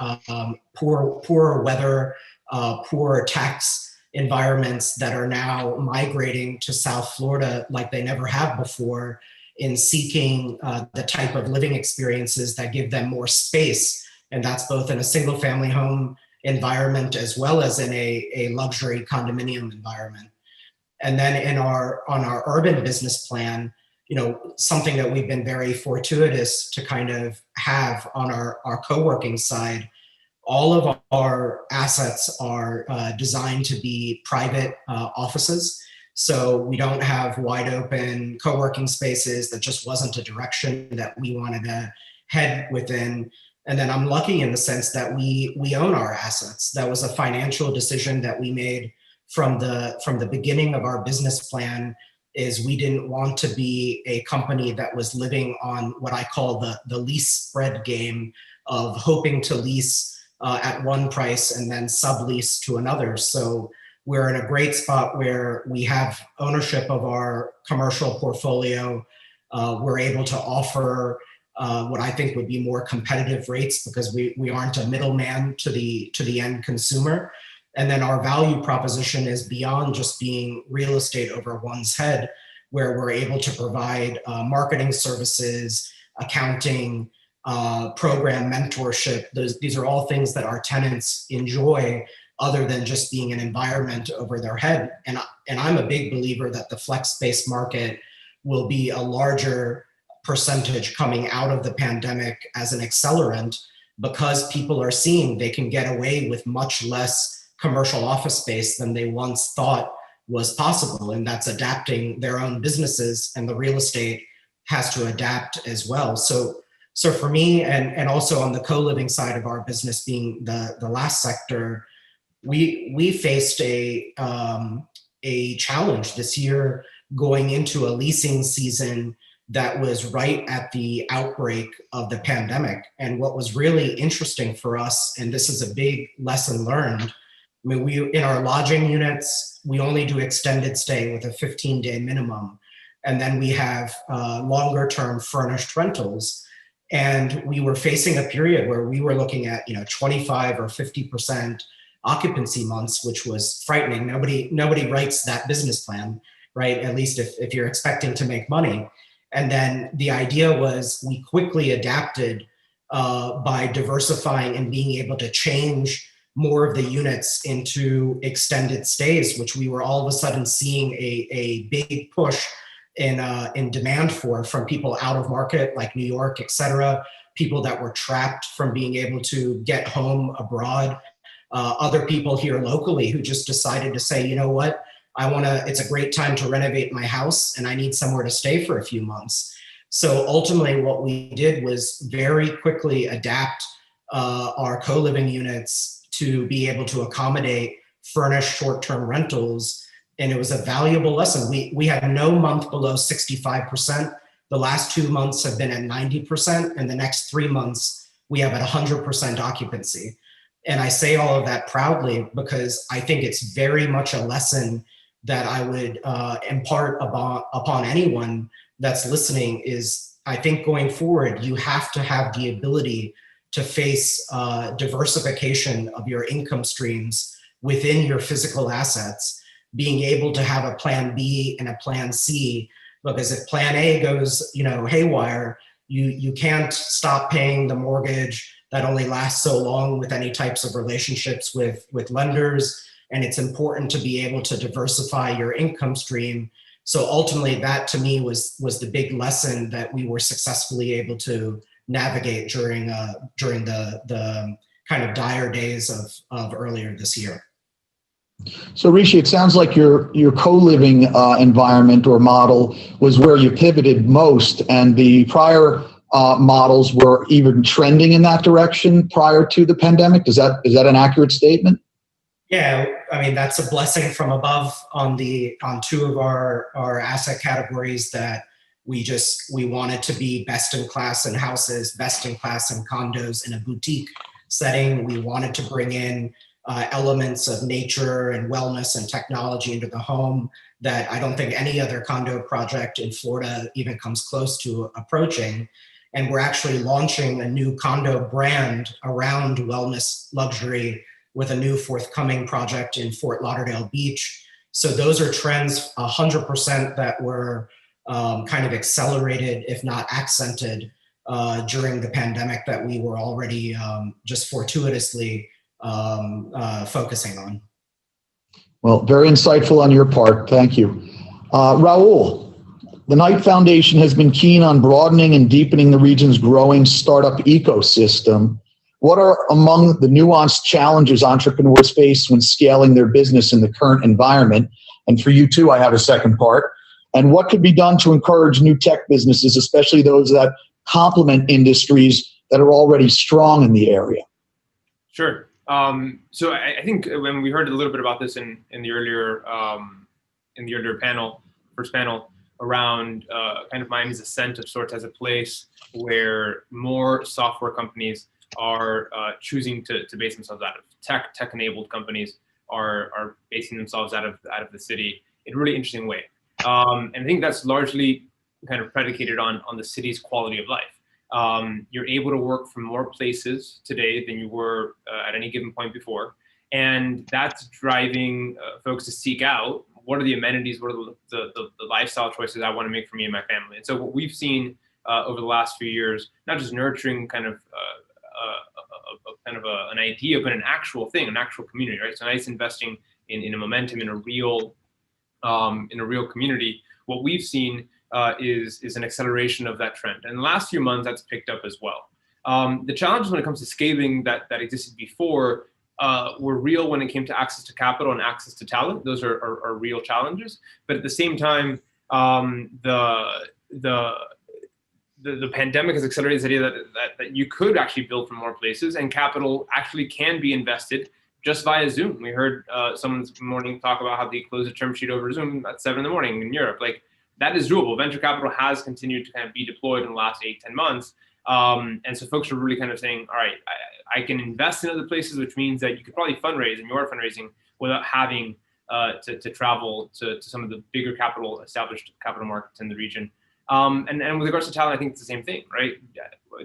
poor weather, poor tax environments that are now migrating to South Florida like they never have before, in seeking the type of living experiences that give them more space. And that's both in a single family home environment as well as in a luxury condominium environment. And then on our urban business plan, you know, something that we've been very fortuitous to kind of have on our co-working side, all of our assets are designed to be private offices. So we don't have wide open co-working spaces. That just wasn't a direction that we wanted to head within. And then I'm lucky in the sense that we own our assets. That was a financial decision that we made from the beginning of our business plan, is we didn't want to be a company that was living on what I call the lease spread game of hoping to lease at one price and then sublease to another. So we're in a great spot where we have ownership of our commercial portfolio. We're able to offer what I think would be more competitive rates because we aren't a middleman to the end consumer. And then our value proposition is beyond just being real estate over one's head, where we're able to provide marketing services, accounting, program mentorship. These are all things that our tenants enjoy, other than just being an environment over their head. And I'm a big believer that the flex space market will be a larger percentage coming out of the pandemic as an accelerant, because people are seeing they can get away with much less commercial office space than they once thought was possible. And that's adapting their own businesses, and the real estate has to adapt as well. So So for me, and also on the co-living side of our business being the last sector, we faced a challenge this year going into a leasing season that was right at the outbreak of the pandemic. And what was really interesting for us, and this is a big lesson learned, I mean, in our lodging units, we only do extended stay with a 15-day minimum. And then we have longer term furnished rentals. And we were facing a period where we were looking at 25 or 50% occupancy months, which was frightening. Nobody writes that business plan, right? At least if you're expecting to make money. And then the idea was we quickly adapted by diversifying and being able to change more of the units into extended stays, which we were all of a sudden seeing a big push in demand from people out of market like New York, et cetera, people that were trapped from being able to get home abroad, other people here locally who just decided to say, you know what, it's a great time to renovate my house and I need somewhere to stay for a few months. So ultimately what we did was very quickly adapt our co-living units to be able to accommodate furnished short-term rentals. And it was a valuable lesson. We had no month below 65%. The last 2 months have been at 90%. And the next 3 months, we have at 100% occupancy. And I say all of that proudly because I think it's very much a lesson that I would impart upon anyone that's listening is I think going forward, you have to have the ability to face diversification of your income streams within your physical assets, being able to have a plan B and a plan C, because if plan A goes, haywire, you can't stop paying the mortgage that only lasts so long with any types of relationships with lenders. And it's important to be able to diversify your income stream. So ultimately that to me was the big lesson that we were successfully able to navigate during the kind of dire days of earlier this year. So Rishi, it sounds like your co-living environment or model was where you pivoted most, and the prior models were even trending in that direction prior to the pandemic. Is that an accurate statement? Yeah, I mean, that's a blessing from above on two of our asset categories that we wanted to be best in class in houses, best in class in condos in a boutique setting. We wanted to bring in elements of nature and wellness and technology into the home that I don't think any other condo project in Florida even comes close to approaching. And we're actually launching a new condo brand around wellness luxury with a new forthcoming project in Fort Lauderdale Beach. So those are trends 100% that were kind of accelerated, if not accented, during the pandemic that we were already just fortuitously focusing on. Well, very insightful on your part. Thank you. Raul, the Knight Foundation has been keen on broadening and deepening the region's growing startup ecosystem. What are among the nuanced challenges entrepreneurs face when scaling their business in the current environment? And for you too, I have a second part. And what could be done to encourage new tech businesses, especially those that complement industries that are already strong in the area? Sure. So I think when we heard a little bit about this in the earlier first panel around kind of Miami's ascent of sorts as a place where more software companies are choosing to base themselves out of. Tech-enabled companies are basing themselves out of the city in a really interesting way. And I think that's largely kind of predicated on the city's quality of life. You're able to work from more places today than you were at any given point before. And that's driving folks to seek out what are the amenities, what are the lifestyle choices I want to make for me and my family. And so what we've seen over the last few years, not just nurturing kind of an idea, but an actual thing, an actual community, right? So Knight's investing in a momentum, in a real community. What we've seen is an acceleration of that trend. And in the last few months, that's picked up as well. The challenges when it comes to scaling that existed before were real when it came to access to capital and access to talent. Those are real challenges. But at the same time, the the pandemic has accelerated this idea that you could actually build from more places, and capital actually can be invested just via Zoom. We heard someone this morning talk about how they closed a term sheet over Zoom at 7 a.m. in Europe. Like, that is doable. Venture capital has continued to kind of be deployed in the last 8-10 months. And so folks are really kind of saying, all right, I can invest in other places, which means that you could probably fundraise, and you are fundraising without having to travel to some of the bigger established capital markets in the region. And with regards to talent, I think it's the same thing, right?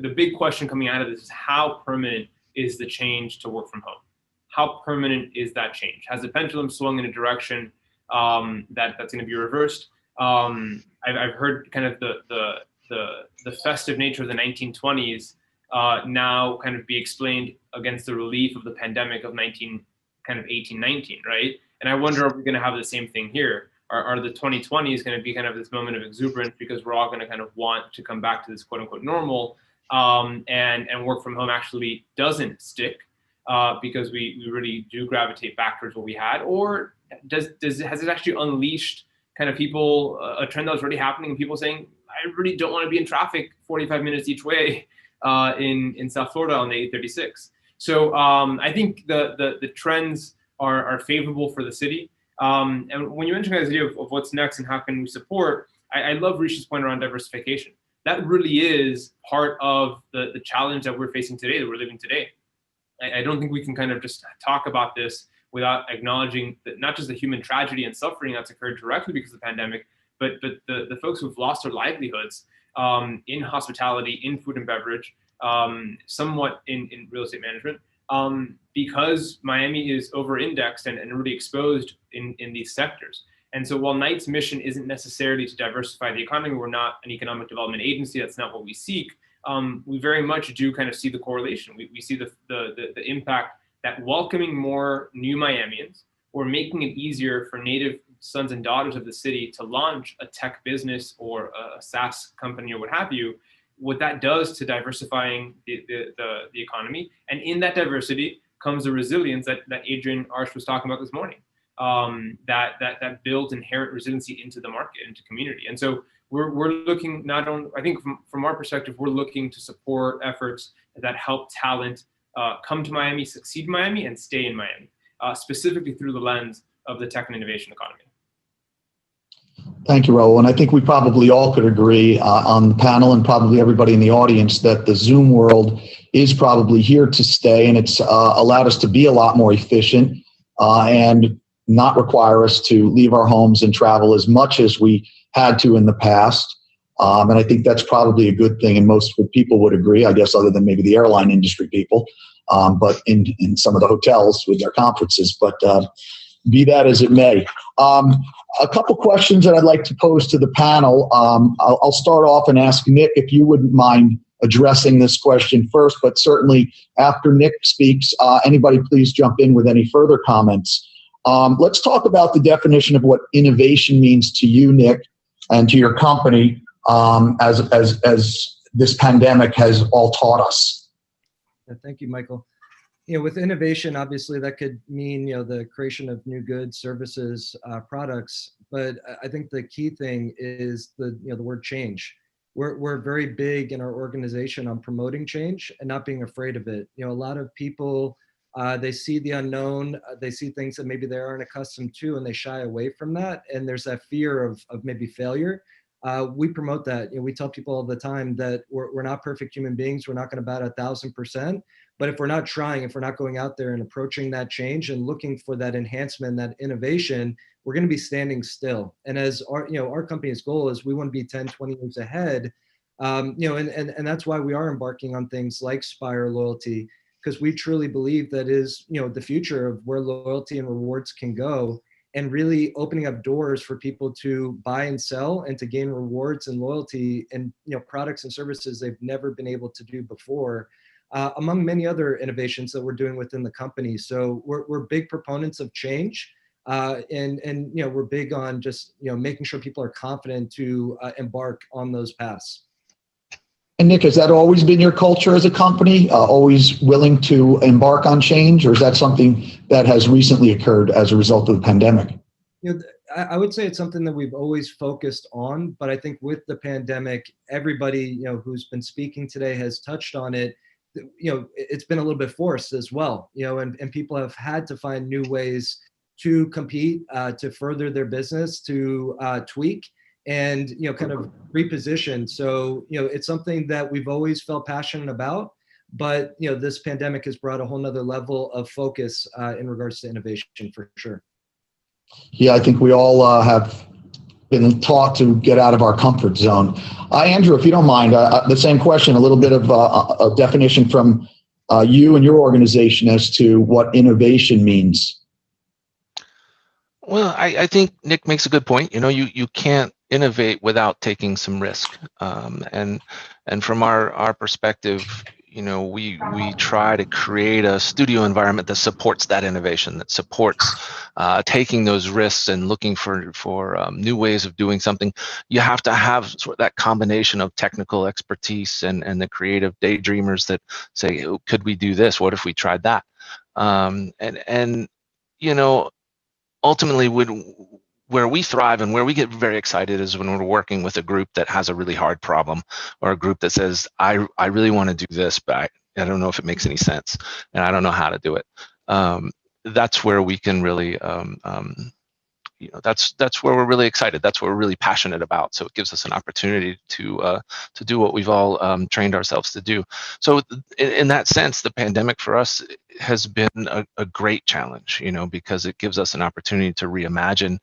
The big question coming out of this is, how permanent is the change to work from home? How permanent is that change? Has the pendulum swung in a direction that's going to be reversed? I've heard kind of the festive nature of the 1920s now kind of be explained against the relief of the pandemic of 1819, right? And I wonder if we're going to have the same thing here. Are the 2020s going to be kind of this moment of exuberance because we're all going to kind of want to come back to this quote unquote normal, and work from home actually doesn't stick because we really do gravitate back towards what we had? Or has it actually unleashed kind of people, a trend that was already happening, and people saying, I really don't want to be in traffic 45 minutes each way in South Florida on the 836. So I think the trends are favorable for the city. And when you mention the idea of what's next and how can we support, I love Rishi's point around diversification. That really is part of the challenge that we're facing today, that we're living today. I don't think we can kind of just talk about this without acknowledging that not just the human tragedy and suffering that's occurred directly because of the pandemic, but the folks who've lost their livelihoods in hospitality, in food and beverage, somewhat in real estate management, because Miami is over-indexed and really exposed in these sectors. And so while Knight's mission isn't necessarily to diversify the economy, we're not an economic development agency, that's not what we seek, we very much do kind of see the correlation. We see the impact that welcoming more new Miamians, or making it easier for native sons and daughters of the city to launch a tech business or a SaaS company or what have you, what that does to diversifying the economy. And in that diversity comes the resilience that Adrian Arsh was talking about this morning, that builds inherent resiliency into the market, into community. And so we're looking not only, I think from our perspective, we're looking to support efforts that help talent come to Miami, succeed in Miami, and stay in Miami, specifically through the lens of the tech and innovation economy. Thank you, Raul. And I think we probably all could agree on the panel, and probably everybody in the audience, that the Zoom world is probably here to stay, and it's allowed us to be a lot more efficient and not require us to leave our homes and travel as much as we had to in the past. And I think that's probably a good thing, and most people would agree, I guess, other than maybe the airline industry people, but in some of the hotels with their conferences. But be that as it may. A couple questions that I'd like to pose to the panel. I'll start off and ask Nick if you wouldn't mind addressing this question first, but certainly after Nick speaks, anybody please jump in with any further comments. Let's talk about the definition of what innovation means to you, Nick, and to your company as this pandemic has all taught us. Thank you, Michael. With innovation, obviously that could mean, the creation of new goods, services, products. But I think the key thing is the word change. We're very big in our organization on promoting change and not being afraid of it. A lot of people, they see the unknown, they see things that maybe they aren't accustomed to, and they shy away from that. And there's that fear of maybe failure. We promote that. We tell people all the time that we're not perfect human beings. We're not going to bat 1,000%. But if we're not trying, if we're not going out there and approaching that change and looking for that enhancement, that innovation, we're going to be standing still. And as our company's goal is, we want to be 10, 20 years ahead. And that's why we are embarking on things like Spire Loyalty, because we truly believe that is, the future of where loyalty and rewards can go, and really opening up doors for people to buy and sell and to gain rewards and loyalty and, products and services they've never been able to do before. Among many other innovations that we're doing within the company. So we're big proponents of change, and we're big on just making sure people are confident to embark on those paths. And Nick, has that always been your culture as a company, always willing to embark on change, or is that something that has recently occurred as a result of the pandemic? I would say it's something that we've always focused on, but I think with the pandemic, everybody, who's been speaking today has touched on it. It's been a little bit forced as well, and people have had to find new ways to compete, to further their business, to tweak and, kind of reposition. So, it's something that we've always felt passionate about, but, this pandemic has brought a whole nother level of focus in regards to innovation for sure. Yeah, I think we all have been taught to get out of our comfort zone. Andrew, if you don't mind, the same question, a little bit of a definition from you and your organization as to what innovation means. Well, I think Nick makes a good point. You can't innovate without taking some risk. And from our perspective, we try to create a studio environment that supports that innovation, that supports taking those risks and looking for new ways of doing something. You have to have sort of that combination of technical expertise and the creative daydreamers that say, oh, could we do this? What if we tried that? Ultimately, where we thrive and where we get very excited is when we're working with a group that has a really hard problem, or a group that says, I really want to do this, but I don't know if it makes any sense, and I don't know how to do it. That's where we can really, that's where we're really excited. That's what we're really passionate about. So it gives us an opportunity to do what we've all trained ourselves to do. So in that sense, the pandemic for us has been a great challenge, because it gives us an opportunity to reimagine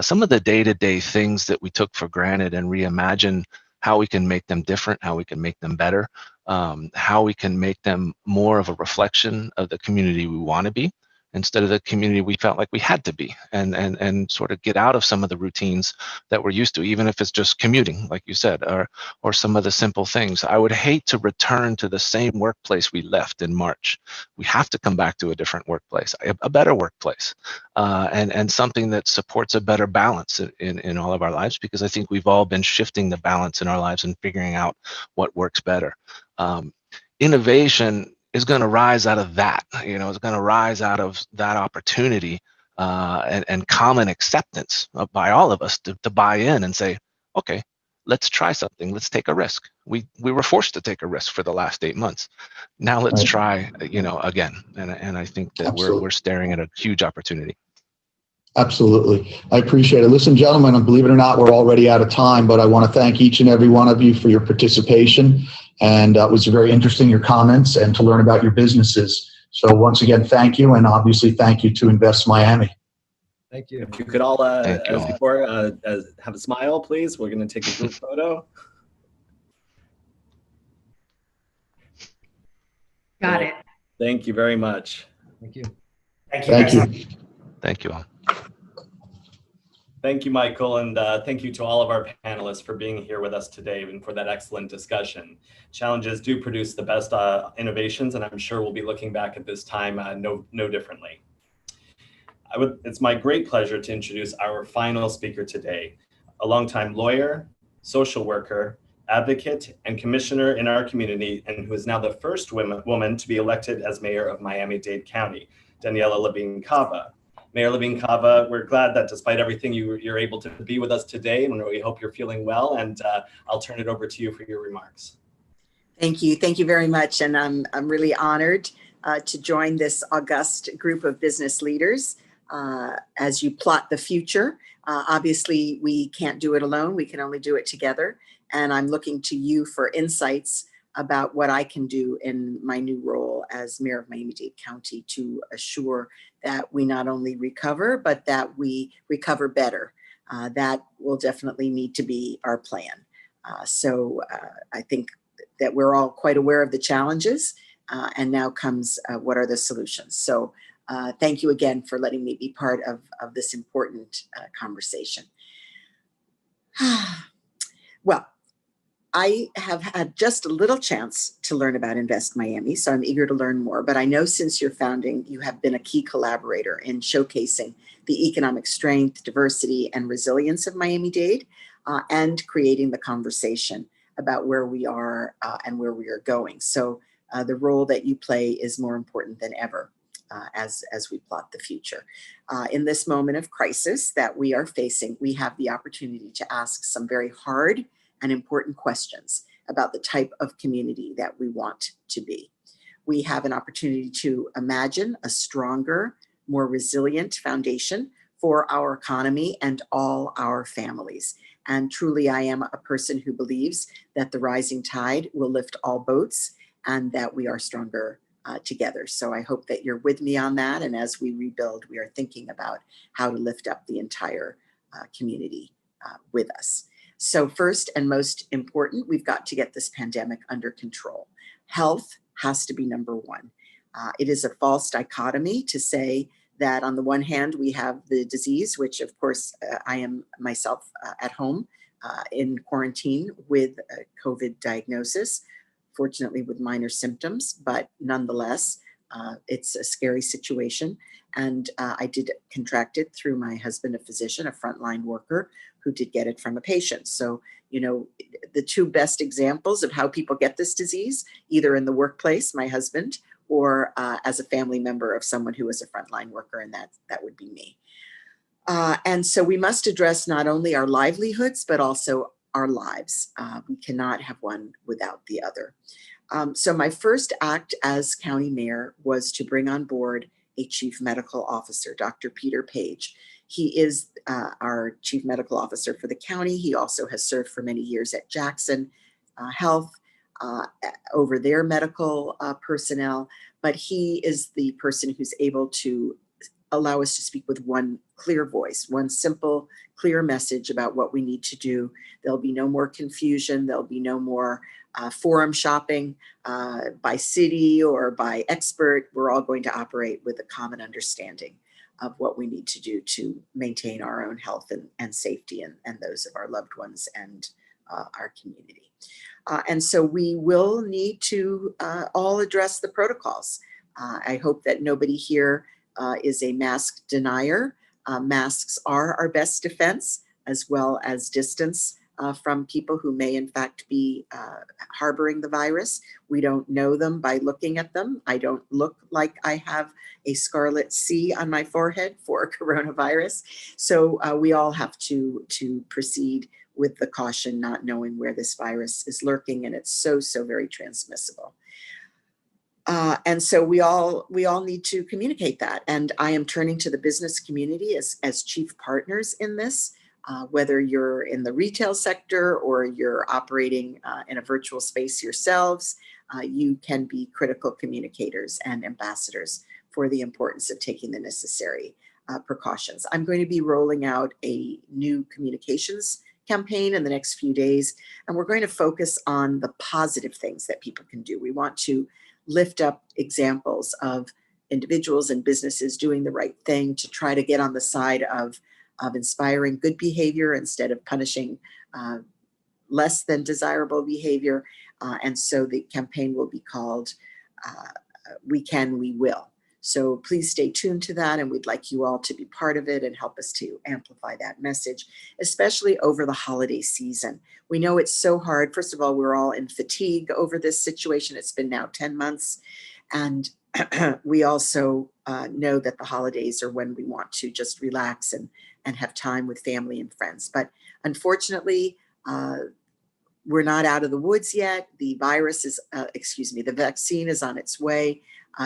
some of the day-to-day things that we took for granted, and reimagine how we can make them different, how we can make them better, how we can make them more of a reflection of the community we want to be, instead of the community we felt like we had to be, and sort of get out of some of the routines that we're used to, even if it's just commuting, like you said, or some of the simple things. I would hate to return to the same workplace we left in March. We have to come back to a different workplace, a better workplace, and something that supports a better balance in all of our lives, because I think we've all been shifting the balance in our lives and figuring out what works better. Innovation is going to rise out of that. It's going to rise out of that opportunity and common acceptance by all of us to buy in and say, okay, let's try something. Let's take a risk. We were forced to take a risk for the last 8 months. Now let's try, again. And I think that we're staring at a huge opportunity. Absolutely. I appreciate it. Listen, gentlemen, believe it or not, we're already out of time, but I want to thank each and every one of you for your participation. And it was very interesting, your comments, and to learn about your businesses. So once again, thank you. And obviously, thank you to Invest Miami. Thank you. If you could all, as before, have a smile, please. We're going to take a group photo. Got it. Thank you very much. Thank you. Thank you. Thank you. Thank you all. Thank you, Michael, and thank you to all of our panelists for being here with us today and for that excellent discussion. Challenges do produce the best innovations, and I'm sure we'll be looking back at this time no differently. It's my great pleasure to introduce our final speaker today, a longtime lawyer, social worker, advocate, and commissioner in our community, and who is now the first woman to be elected as mayor of Miami-Dade County, Daniela Levine Cava. Mayor Levine Cava, we're glad that despite everything, you're able to be with us today, and we hope you're feeling well. And I'll turn it over to you for your remarks. Thank you. Thank you very much. And I'm really honored to join this august group of business leaders as you plot the future. Obviously, we can't do it alone. We can only do it together. And I'm looking to you for insights about what I can do in my new role as mayor of Miami-Dade County to assure that we not only recover, but that we recover better. That will definitely need to be our plan. So I think that we're all quite aware of the challenges, and now comes what are the solutions. So thank you again for letting me be part of this important conversation. Well, I have had just a little chance to learn about Invest Miami, so I'm eager to learn more. But I know since your founding, you have been a key collaborator in showcasing the economic strength, diversity, and resilience of Miami-Dade, and creating the conversation about where we are and where we are going. So the role that you play is more important than ever. as we plot the future. In this moment of crisis that we are facing, we have the opportunity to ask some very hard and important questions about the type of community that we want to be. We have an opportunity to imagine a stronger, more resilient foundation for our economy and all our families. And truly, I am a person who believes that the rising tide will lift all boats and that we are stronger together. So I hope that you're with me on that. And as we rebuild, we are thinking about how to lift up the entire community with us. So first and most important, we've got to get this pandemic under control. Health has to be number one. It is a false dichotomy to say that on the one hand, we have the disease, which of course I am myself at home in quarantine with a COVID diagnosis, fortunately with minor symptoms, but nonetheless, it's a scary situation. And I did contract it through my husband, a physician, a frontline worker who did get it from a patient. So, you know, the two best examples of how people get this disease, either in the workplace, my husband, or as a family member of someone who is a frontline worker, and that would be me. And so we must address not only our livelihoods, but also our lives. We cannot have one without the other. So my first act as county mayor was to bring on board a chief medical officer, Dr. Peter Page. He is our chief medical officer for the county. He also has served for many years at Jackson Health over their medical personnel, but he is the person who's able to allow us to speak with one clear voice, one simple, clear message about what we need to do. There'll be no more confusion. There'll be no more forum shopping by city or by expert. We're all going to operate with a common understanding of what we need to do to maintain our own health and safety and those of our loved ones and our community. And so we will need to all address the protocols. I hope that nobody here is a mask denier. Masks are our best defense, as well as distance from people who may in fact be harboring the virus. We don't know them by looking at them. I don't look like I have a scarlet C on my forehead for coronavirus. So we all have to proceed with the caution, not knowing where this virus is lurking, and it's so very transmissible. And so we all need to communicate that. And I am turning to the business community as chief partners in this, whether you're in the retail sector or you're operating in a virtual space yourselves, you can be critical communicators and ambassadors for the importance of taking the necessary precautions. I'm going to be rolling out a new communications campaign in the next few days, and we're going to focus on the positive things that people can do. We want to lift up examples of individuals and businesses doing the right thing to try to get on the side of inspiring good behavior instead of punishing less than desirable behavior. And so the campaign will be called We Can, We Will. So please stay tuned to that, and we'd like you all to be part of it and help us to amplify that message, especially over the holiday season. We know it's so hard. First of all, we're all in fatigue over this situation. It's been now 10 months. And we also know that the holidays are when we want to just relax and have time with family and friends. But unfortunately, we're not out of the woods yet. The the vaccine is on its way.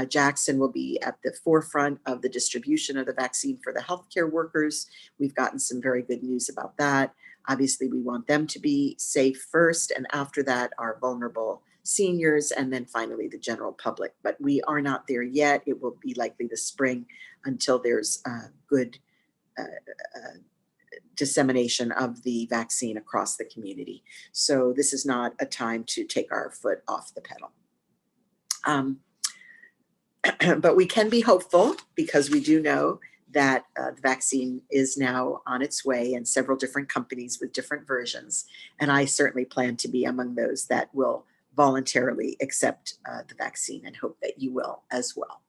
Jackson will be at the forefront of the distribution of the vaccine for the healthcare workers. We've gotten some very good news about that. Obviously, we want them to be safe first, and after that, our vulnerable seniors, and then finally the general public. But we are not there yet. It will be likely the spring until there's good dissemination of the vaccine across the community. So this is not a time to take our foot off the pedal. But we can be hopeful because we do know that the vaccine is now on its way, and several different companies with different versions. And I certainly plan to be among those that will voluntarily accept the vaccine, and hope that you will as well.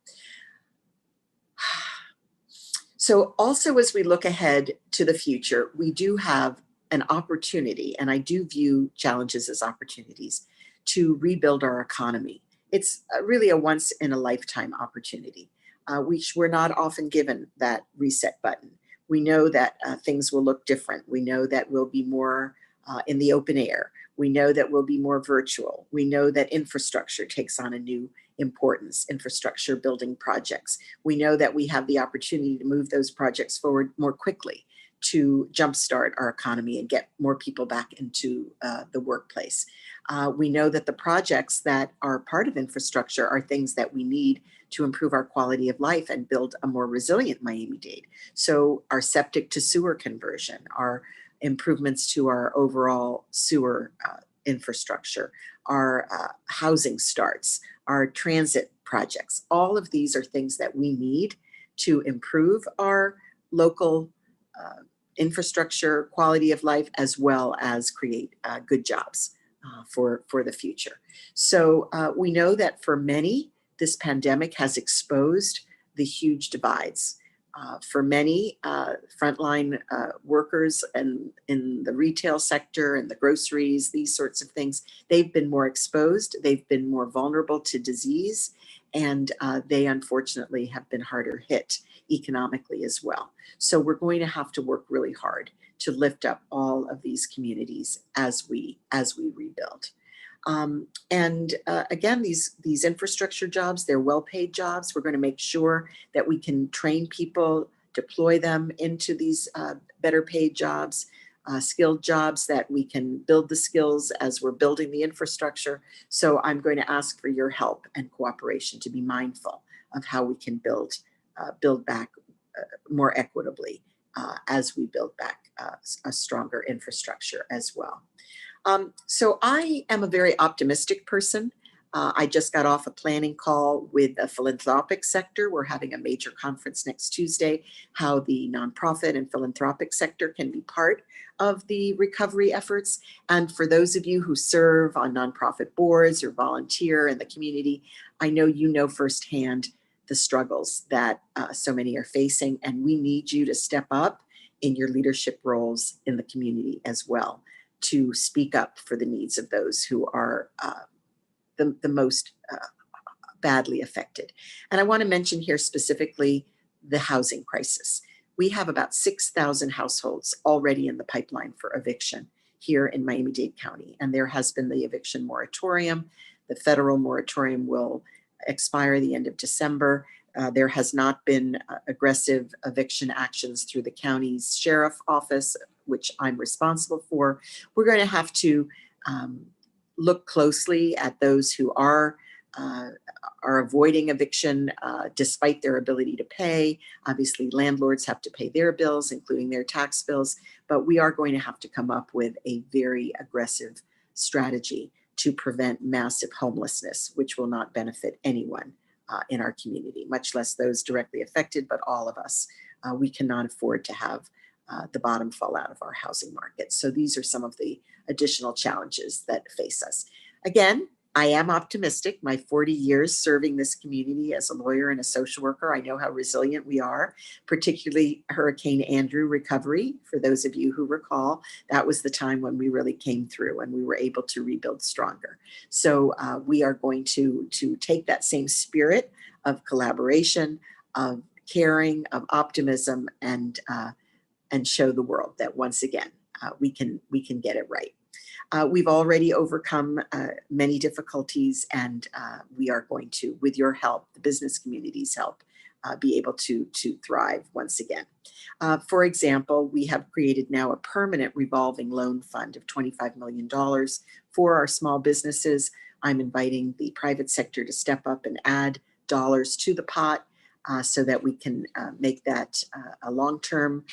So also, as we look ahead to the future, we do have an opportunity, and I do view challenges as opportunities, to rebuild our economy. It's really a once in a lifetime opportunity. we're not often given that reset button. We know that things will look different. We know that we'll be more in the open air. We know that we'll be more virtual. We know that infrastructure takes on a new importance, infrastructure building projects. We know that we have the opportunity to move those projects forward more quickly to jumpstart our economy and get more people back into the workplace. We know that the projects that are part of infrastructure are things that we need to improve our quality of life and build a more resilient Miami-Dade. So our septic to sewer conversion, our improvements to our overall sewer infrastructure, our housing starts, our transit projects, all of these are things that we need to improve our local infrastructure, quality of life, as well as create good jobs for the future. So we know that for many, this pandemic has exposed the huge divides. For many frontline workers and in the retail sector and the groceries, these sorts of things, they've been more exposed, they've been more vulnerable to disease, and they unfortunately have been harder hit economically as well. So we're going to have to work really hard to lift up all of these communities as we rebuild. Again, these infrastructure jobs, they're well-paid jobs. We're going to make sure that we can train people, deploy them into these better paid jobs, skilled jobs, that we can build the skills as we're building the infrastructure. So I'm going to ask for your help and cooperation to be mindful of how we can build back more equitably as we build back a stronger infrastructure as well. So I am a very optimistic person. I just got off a planning call with the philanthropic sector. We're having a major conference next Tuesday, how the nonprofit and philanthropic sector can be part of the recovery efforts. And for those of you who serve on nonprofit boards or volunteer in the community, I know you know firsthand the struggles that so many are facing, and we need you to step up in your leadership roles in the community as well, to speak up for the needs of those who are the most badly affected. And I want to mention here specifically the housing crisis. We have about 6,000 households already in the pipeline for eviction here in Miami-Dade County, and there has been the eviction moratorium. The federal moratorium will expire the end of December. There has not been aggressive eviction actions through the county's sheriff office, which I'm responsible for. We're going to have to look closely at those who are avoiding eviction despite their ability to pay. Obviously, landlords have to pay their bills, including their tax bills, but we are going to have to come up with a very aggressive strategy to prevent massive homelessness, which will not benefit anyone in our community, much less those directly affected, but all of us. We cannot afford to have the bottom fall out of our housing market. So these are some of the additional challenges that face us. Again, I am optimistic. My 40 years serving this community as a lawyer and a social worker, I know how resilient we are, particularly Hurricane Andrew recovery. For those of you who recall, that was the time when we really came through and we were able to rebuild stronger. So we are going to take that same spirit of collaboration, of caring, of optimism, and show the world that once again, we can get it right. We've already overcome many difficulties, and we are going to, with your help, the business community's help, be able to thrive once again. For example, we have created now a permanent revolving loan fund of $25 million for our small businesses. I'm inviting the private sector to step up and add dollars to the pot so that we can make that a long-term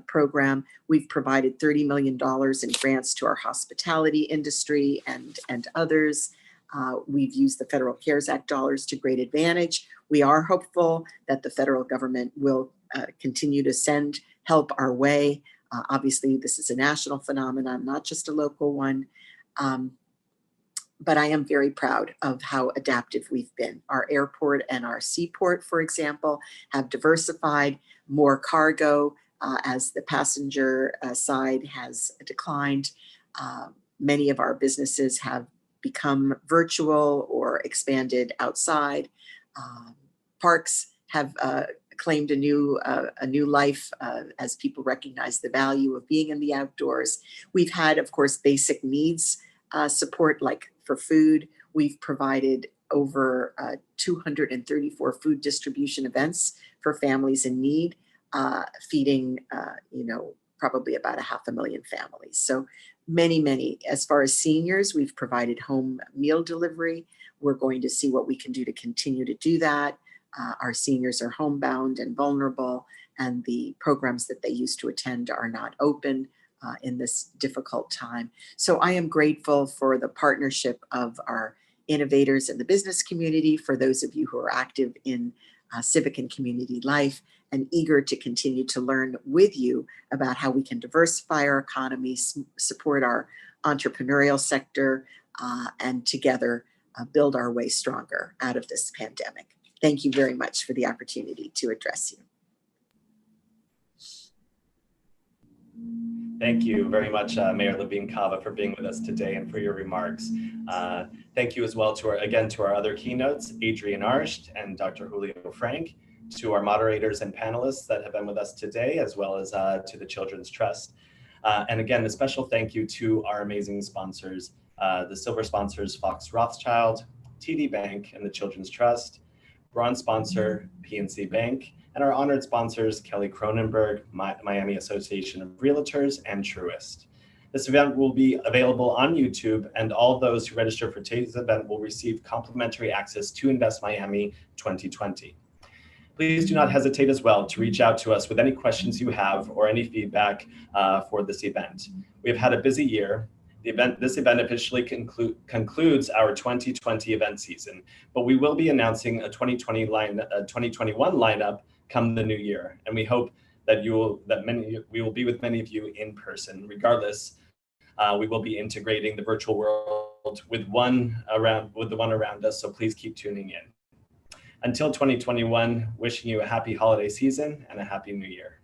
program. We've provided $30 million in grants to our hospitality industry and others. We've used the Federal CARES Act dollars to great advantage. We are hopeful that the federal government will continue to send help our way. Obviously, this is a national phenomenon, not just a local one. But I am very proud of how adaptive we've been. Our airport and our seaport, for example, have diversified more cargo as the passenger side has declined. Many of our businesses have become virtual or expanded outside. Parks have claimed a new life as people recognize the value of being in the outdoors. We've had, of course, basic needs support, like for food. We've provided over 234 food distribution events for families in need, feeding, probably about 500,000 families. So many. As far as seniors, we've provided home meal delivery. We're going to see what we can do to continue to do that. Our seniors are homebound and vulnerable, and the programs that they used to attend are not open in this difficult time. So I am grateful for the partnership of our innovators in the business community, for those of you who are active in civic and community life, and eager to continue to learn with you about how we can diversify our economy, support our entrepreneurial sector, and together build our way stronger out of this pandemic. Thank you very much for the opportunity to address you. Thank you very much, Mayor Levine Cava, for being with us today and for your remarks. Thank you as well to our other keynotes, Adrienne Arsht and Dr. Julio Frank, to our moderators and panelists that have been with us today, as well as to the Children's Trust. And again, a special thank you to our amazing sponsors, the silver sponsors, Fox Rothschild, TD Bank, and the Children's Trust, bronze sponsor, PNC Bank, and our honored sponsors, Kelly Cronenberg, Miami Association of Realtors, and Truist. This event will be available on YouTube, and all those who register for today's event will receive complimentary access to Invest Miami 2020. Please do not hesitate as well to reach out to us with any questions you have or any feedback for this event. We've had a busy year. This event officially concludes our 2020 event season, but we will be announcing a 2021 lineup come the new year, and we hope that we will be with many of you in person. Regardless, we will be integrating the virtual world with the one around us. So please keep tuning in. Until 2021, wishing you a happy holiday season and a happy new year.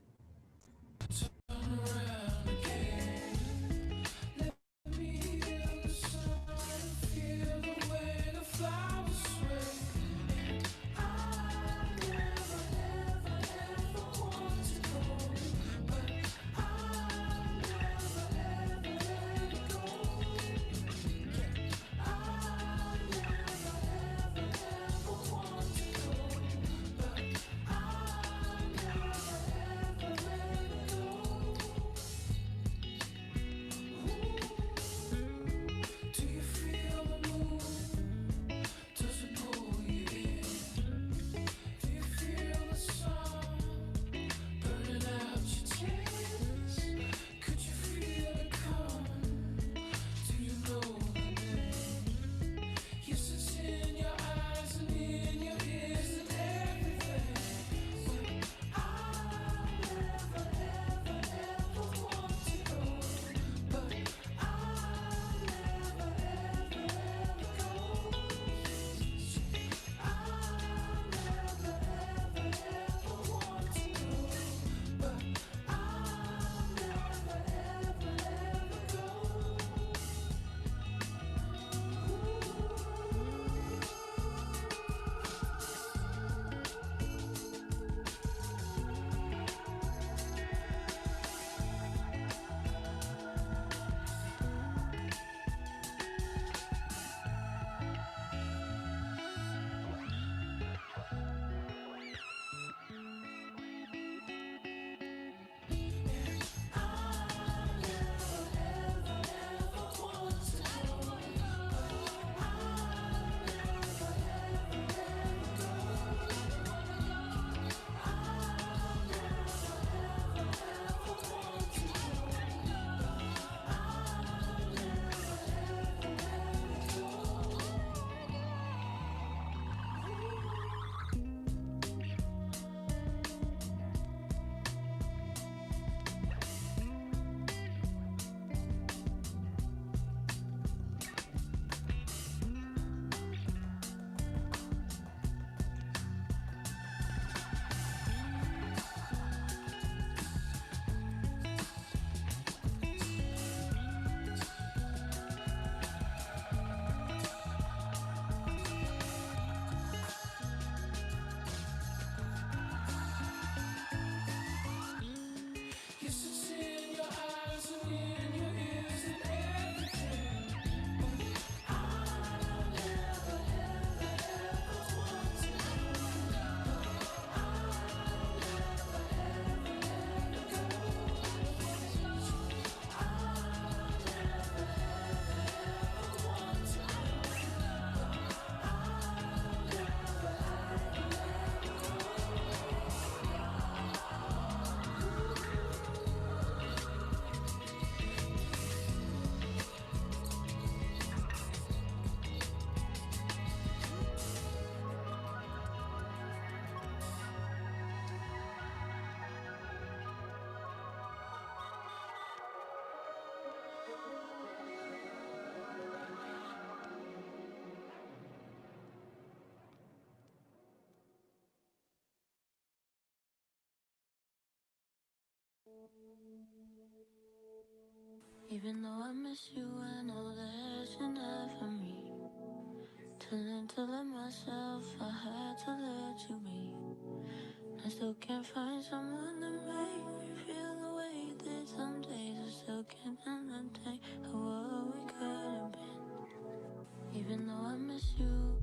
Even though I miss you, I know that you're never me. To learn to let myself, I had to let you be. I still can't find someone to make me feel the way that some days I still can't entertain of what we could have been. Even though I miss you.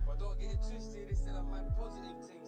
But don't get it twisted, it's still a mad positive thing.